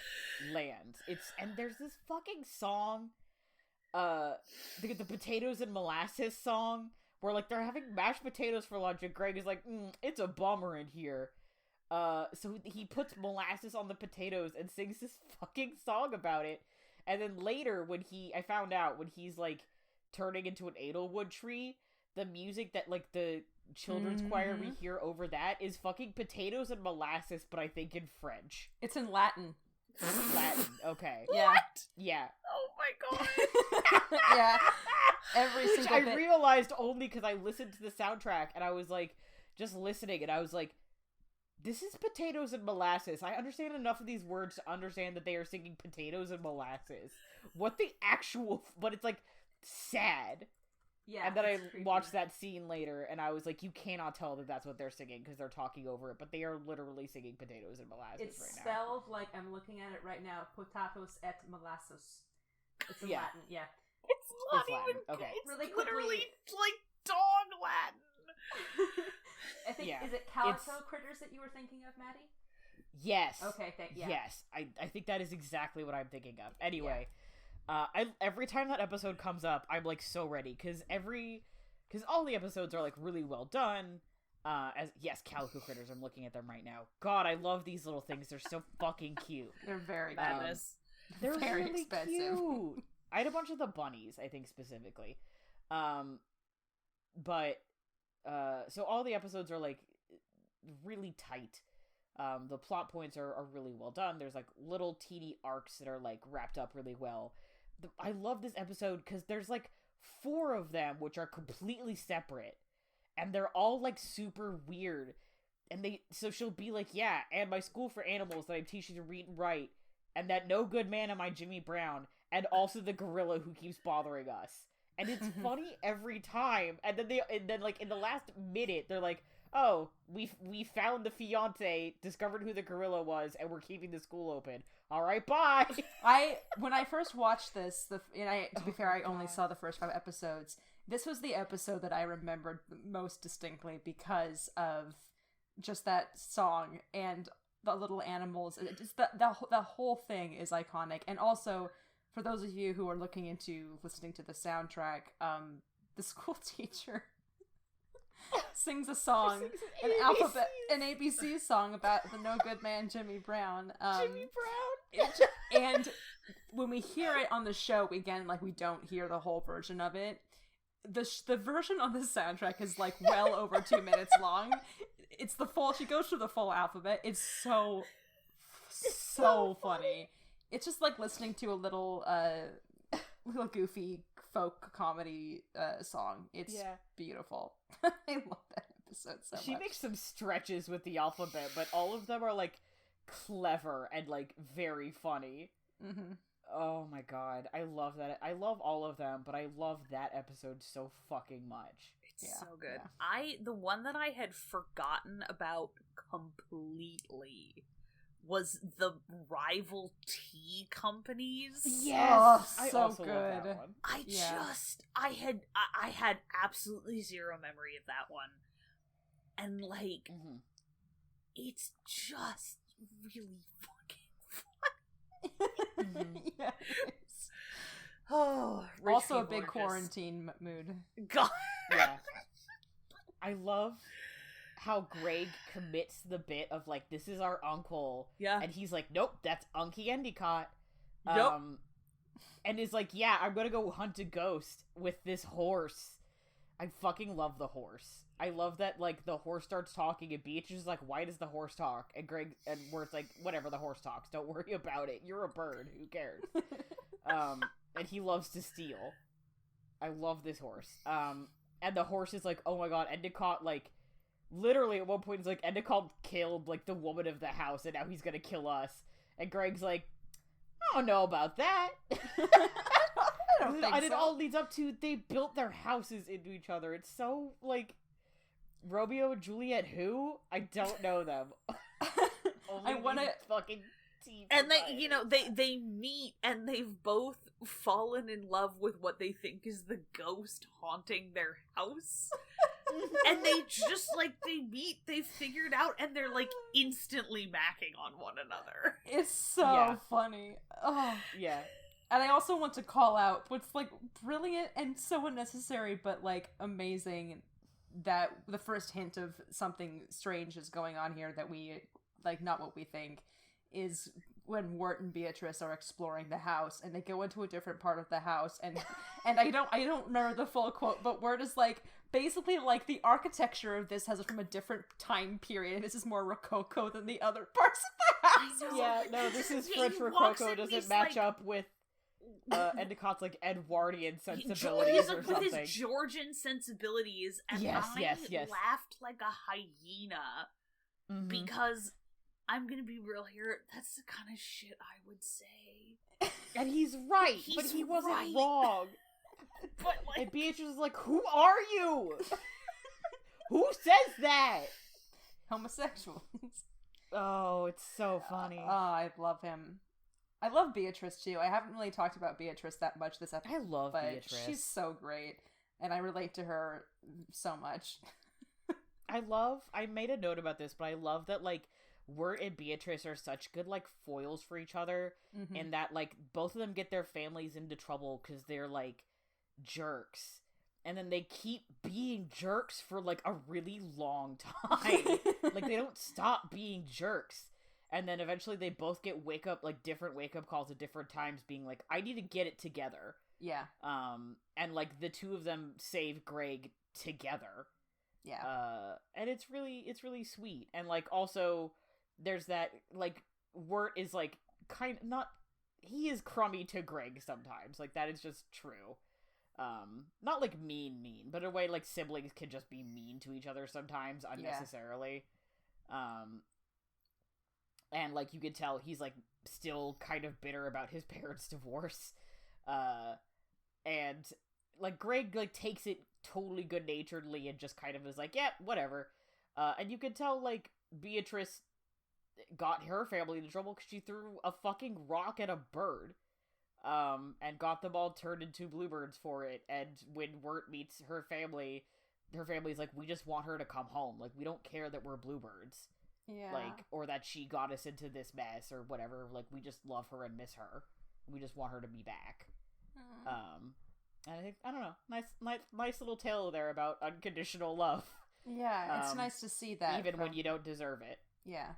lands. And there's this fucking song, the potatoes and molasses song, where, like, they're having mashed potatoes for lunch, and Greg is like, it's a bummer in here. So he puts molasses on the potatoes and sings this fucking song about it. And then later, I found out when he's, like, turning into an Edelwood tree, the music that, like, the children's choir we hear over that is fucking potatoes and molasses, but I think in French.
It's in Latin.
Latin, okay.
Yeah.
What?
Yeah.
Oh my god.
Yeah. Every
Which
single
I
bit.
realized only because I listened to the soundtrack, and I was, like, just listening, and I was like, this is potatoes and molasses. I understand enough of these words to understand that they are singing potatoes and molasses. What the actual... But it's, like, sad.
Yeah.
And then I
creepy.
watched that scene later, and I was like, you cannot tell that that's what they're singing, because they're talking over it, but they are literally singing potatoes and molasses
It's
right now.
spelled like, I'm looking at it right now, potatoes et molasses. It's in Latin, yeah.
It's not
It's
even...
Latin, okay.
It's
Really
literally,
quickly-
like, dog Latin.
I think,
Yeah,
is it calico critters that you were thinking of, Maddie?
Yes.
Okay, yeah.
Yes. I think that is exactly what I'm thinking of. Anyway, every time that episode comes up, I'm, like, so ready, because all the episodes are, like, really well done. Calico critters, I'm looking at them right now. God, I love these little things. They're so fucking cute.
They're very cute.
Madness.
They're
very
really
expensive.
cute. I had a bunch of the bunnies, I think, specifically. So all the episodes are, like, really tight. The plot points are really well done. There's, like, little teeny arcs that are, like, wrapped up really well. I love this episode because there's, like, 4 of them which are completely separate. And they're all, like, super weird. And so she'll be like, yeah, and my school for animals that I'm teaching to read and write. And that no good man am I, Jimmy Brown. And also the gorilla who keeps bothering us. And it's funny every time. And then like in the last minute, they're like, oh, we found the fiance, discovered who the gorilla was, and we're keeping the school open. All right, bye.
When I first watched this, to be fair, I only saw the first 5 episodes. This was the episode that I remembered most distinctly because of just that song and the little animals. Just the whole thing is iconic. And also, for those of you who are looking into listening to the soundtrack, the school teacher sings a song, an ABC song about the no good man Jimmy Brown.
Jimmy Brown.
And when we hear it on the show, again, like, we don't hear the whole version of it. The version on the soundtrack is, like, well over 2 minutes long. It's the full. She goes through the full alphabet. It's so funny. It's just like listening to a little goofy folk comedy song. It's beautiful. I love that episode so much.
She makes some stretches with the alphabet, but all of them are, like, clever and, like, very funny.
Mm-hmm.
Oh my god, I love that. I love all of them, but I love that episode so fucking much.
It's so good. Yeah. The one that I had forgotten about completely was the rival tea companies.
Yes,
I also good.
Love that one.
I had absolutely zero memory of that one, and like, it's just really fucking fun.
Yes.
Oh,
also a big quarantine mood.
God,
yeah. I love how Greg commits the bit of like, this is our uncle, and he's like, nope, that's Unky Endicott, and is like, yeah, I'm gonna go hunt a ghost with this horse. I fucking love the horse. I love that, like, the horse starts talking and Beatrice is like, why does the horse talk? And Greg and Wert's like, whatever, the horse talks, don't worry about it, you're a bird, who cares? And he loves to steal. I love this horse. And the horse is like, oh my god, Endicott, like, literally at one point he's like, Endicott killed, like, the woman of the house, and now he's gonna kill us. And Greg's like, I don't know about that. And it all leads up to, they built their houses into each other. It's so, like, Romeo and Juliet who? I don't know them.
I want to
fucking team.
And they meet and they've both fallen in love with what they think is the ghost haunting their house. And they just, like, they meet, they've figured out, and they're, like, instantly macking on one another.
It's so funny. Oh.
Yeah.
And I also want to call out what's, like, brilliant and so unnecessary, but, like, amazing, that the first hint of something strange is going on here that we, like, not what we think, is when Wirt and Beatrice are exploring the house, and they go into a different part of the house, and I don't remember the full quote, but Wirt is like, basically, like, the architecture of this has from a different time period, and this is more Rococo than the other parts of the house.
Yeah, no, this is French Rococo, doesn't match up with Endicott's, like, Edwardian sensibilities or something.
With his Georgian sensibilities, and
yes.
laughed like a hyena, because, I'm gonna be real here, that's the kind of shit I would say.
And he's right, but he wasn't wrong.
But, like...
And Beatrice is like, who are you? Who says that?
Homosexuals.
Oh, it's so funny.
Oh, I love him. I love Beatrice, too. I haven't really talked about Beatrice that much this episode.
I love Beatrice.
She's so great, and I relate to her so much.
I made a note about this, but I love that, like, Wirt and Beatrice are such good, like, foils for each other, and that, like, both of them get their families into trouble because they're, like, jerks. And then they keep being jerks for, like, a really long time. Like, they don't stop being jerks. And then eventually they both get different wake-up calls at different times being like, I need to get it together.
Yeah.
And, like, the two of them save Greg together.
Yeah.
And it's really sweet. And, like, also, there's that, like, Wirt is, like, he is crummy to Greg sometimes. Like, that is just true. Not, like, mean, but in a way, like, siblings can just be mean to each other sometimes unnecessarily. Yeah. And, like, you could tell he's, like, still kind of bitter about his parents' divorce. And, like, Greg, like, takes it totally good-naturedly and just kind of is like, yeah, whatever. And you could tell, like, Beatrice got her family into trouble because she threw a fucking rock at a bird. And got them all turned into bluebirds for it. And when Wirt meets her family's like, we just want her to come home. Like, we don't care that we're bluebirds.
Yeah.
Like, or that she got us into this mess or whatever. Like, we just love her and miss her. We just want her to be back. And I think, I don't know, nice little tale there about unconditional love.
Yeah, it's nice to see that.
Even when you don't deserve it.
Yeah.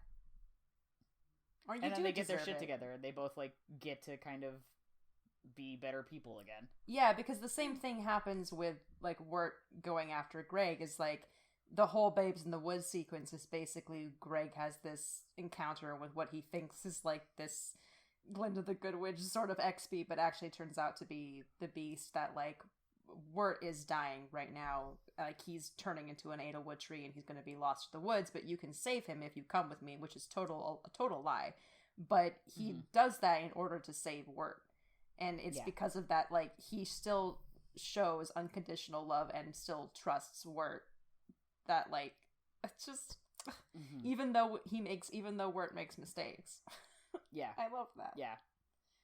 Or you
and then
do
they get their
deserve
shit
it.
together and they both, like, get to kind of be better people again.
Yeah, because the same thing happens with, like, Wirt going after Greg, is, like, the whole Babes in the Woods sequence is basically Greg has this encounter with what he thinks is, like, this Glinda the Good Witch sort of XP, but actually turns out to be the beast that, like, Wirt is dying right now. Like, he's turning into an Adlewood tree and he's going to be lost to the woods, but you can save him if you come with me, which is a total lie. But he does that in order to save Wirt. And it's because of that, like, he still shows unconditional love and still trusts Wirt. That, like, it's just... Even though Wirt makes mistakes.
Yeah.
I love that.
Yeah.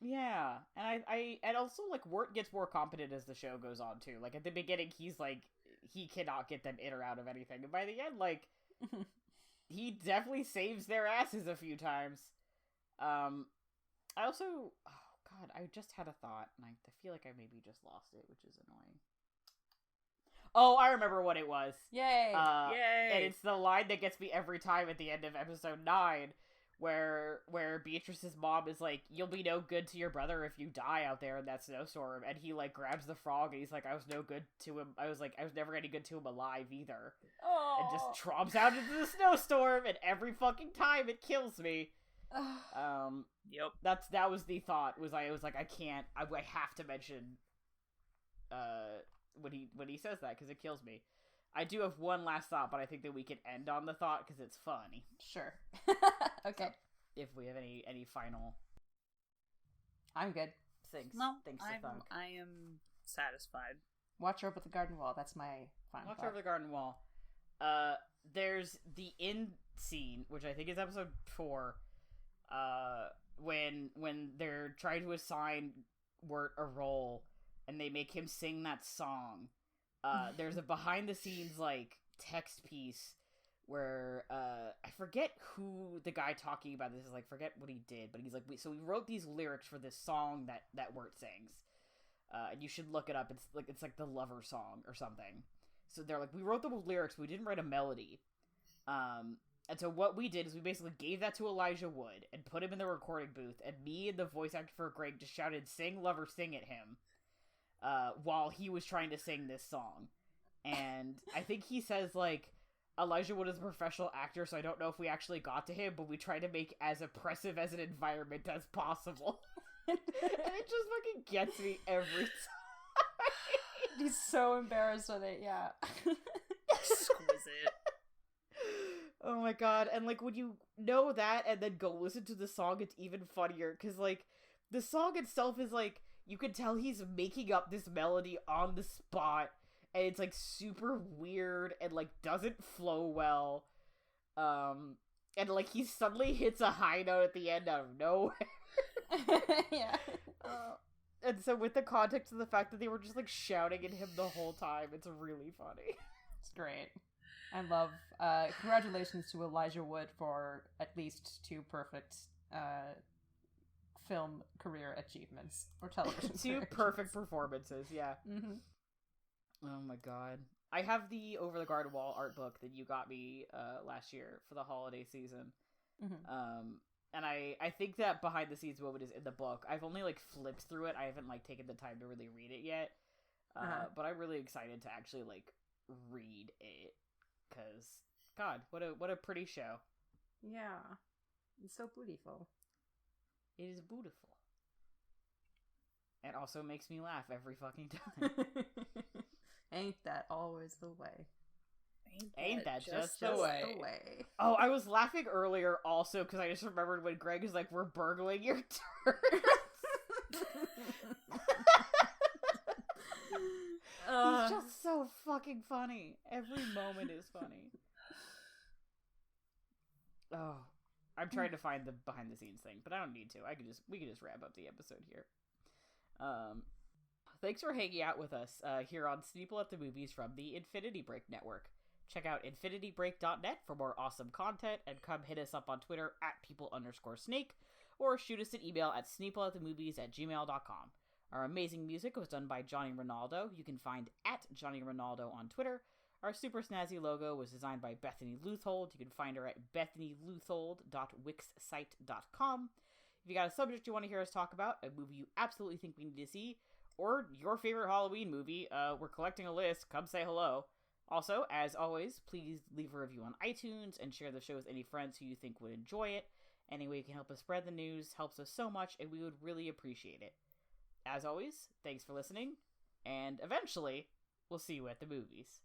Yeah. And also, like, Wirt gets more competent as the show goes on, too. Like, at the beginning, he's, like, he cannot get them in or out of anything. And by the end, like, he definitely saves their asses a few times. I also... Oh, God, I just had a thought, and I feel like I maybe just lost it, which is annoying. Oh, I remember what it was.
Yay!
Yay!
And it's the line that gets me every time at the end of episode 9, where Beatrice's mom is like, "You'll be no good to your brother if you die out there in that snowstorm," and he, like, grabs the frog, and he's like, "I was no good to him. I was never any good to him alive either."
Oh.
And just tromps out into the snowstorm, and every fucking time it kills me.
Yep.
That was the thought. I have to mention when he says that, because it kills me. I do have one last thought, but I think that we can end on the thought because it's funny.
Sure. Okay.
So, if we have any final...
I'm good.
Things.
No,
things to thunk.
I am satisfied.
Watch over the garden wall. That's my final
Watch
thought.
over the garden wall. There's the end scene, which I think is episode 4, when they're trying to assign Wirt a role, and they make him sing that song. There's a behind the scenes, like, text piece where, I forget who the guy talking about this is, like, forget what he did, but he's like, so we wrote these lyrics for this song that Wirt sings. And you should look it up. It's like the Lover song or something. So they're like, we wrote the lyrics, but we didn't write a melody. And so what we did is we basically gave that to Elijah Wood and put him in the recording booth, and me and the voice actor for Greg just shouted, "Sing, Lover, sing" at him. While he was trying to sing this song. And I think he says, like, Elijah Wood is a professional actor, so I don't know if we actually got to him, but we tried to make as oppressive as an environment as possible. And it just fucking gets me every time.
He's so embarrassed with it, yeah.
Exquisite.
Oh my god. And, like, when you know that and then go listen to the song, it's even funnier, because, like, the song itself is, like, you can tell he's making up this melody on the spot, and it's, like, super weird and, like, doesn't flow well. And, like, he suddenly hits a high note at the end out of nowhere.
Yeah.
And so with the context of the fact that they were just, like, shouting at him the whole time, it's really funny.
It's great. I love, congratulations to Elijah Wood for at least 2 perfect, film career achievements, or television
2 perfect performances, yeah.
Mm-hmm.
Oh my god. I have the Over the Garden Wall art book that you got me last year for the holiday season.
Mm-hmm.
And I think that behind the scenes moment is in the book. I've only, like, flipped through it. I haven't, like, taken the time to really read it yet. But I'm really excited to actually, like, read it. Because, God, what a pretty show.
Yeah. It's so beautiful.
It is beautiful. It also makes me laugh every fucking time.
Ain't that always the way?
Ain't that just the way? Oh, I was laughing earlier also because I just remembered when Greg is like, "We're burgling your turds." He's just so fucking funny. Every moment is funny. Oh, I'm trying to find the behind the scenes thing, but I don't need to. We can just wrap up the episode here. Thanks for hanging out with us here on Sneople at the Movies from the Infinity Break Network. Check out infinitybreak.net for more awesome content, and come hit us up on Twitter at people_snake, or shoot us an email at sneopleatthemovies@gmail.com. Our amazing music was done by Johnny Ronaldo. You can find at Johnny Ronaldo on Twitter. Our super snazzy logo was designed by Bethany Luthold. You can find her at bethanyluthold.wixsite.com. If you got a subject you want to hear us talk about, a movie you absolutely think we need to see, or your favorite Halloween movie, we're collecting a list. Come say hello. Also, as always, please leave a review on iTunes and share the show with any friends who you think would enjoy it. Any way you can help us spread the news helps us so much, and we would really appreciate it. As always, thanks for listening, and eventually, we'll see you at the movies.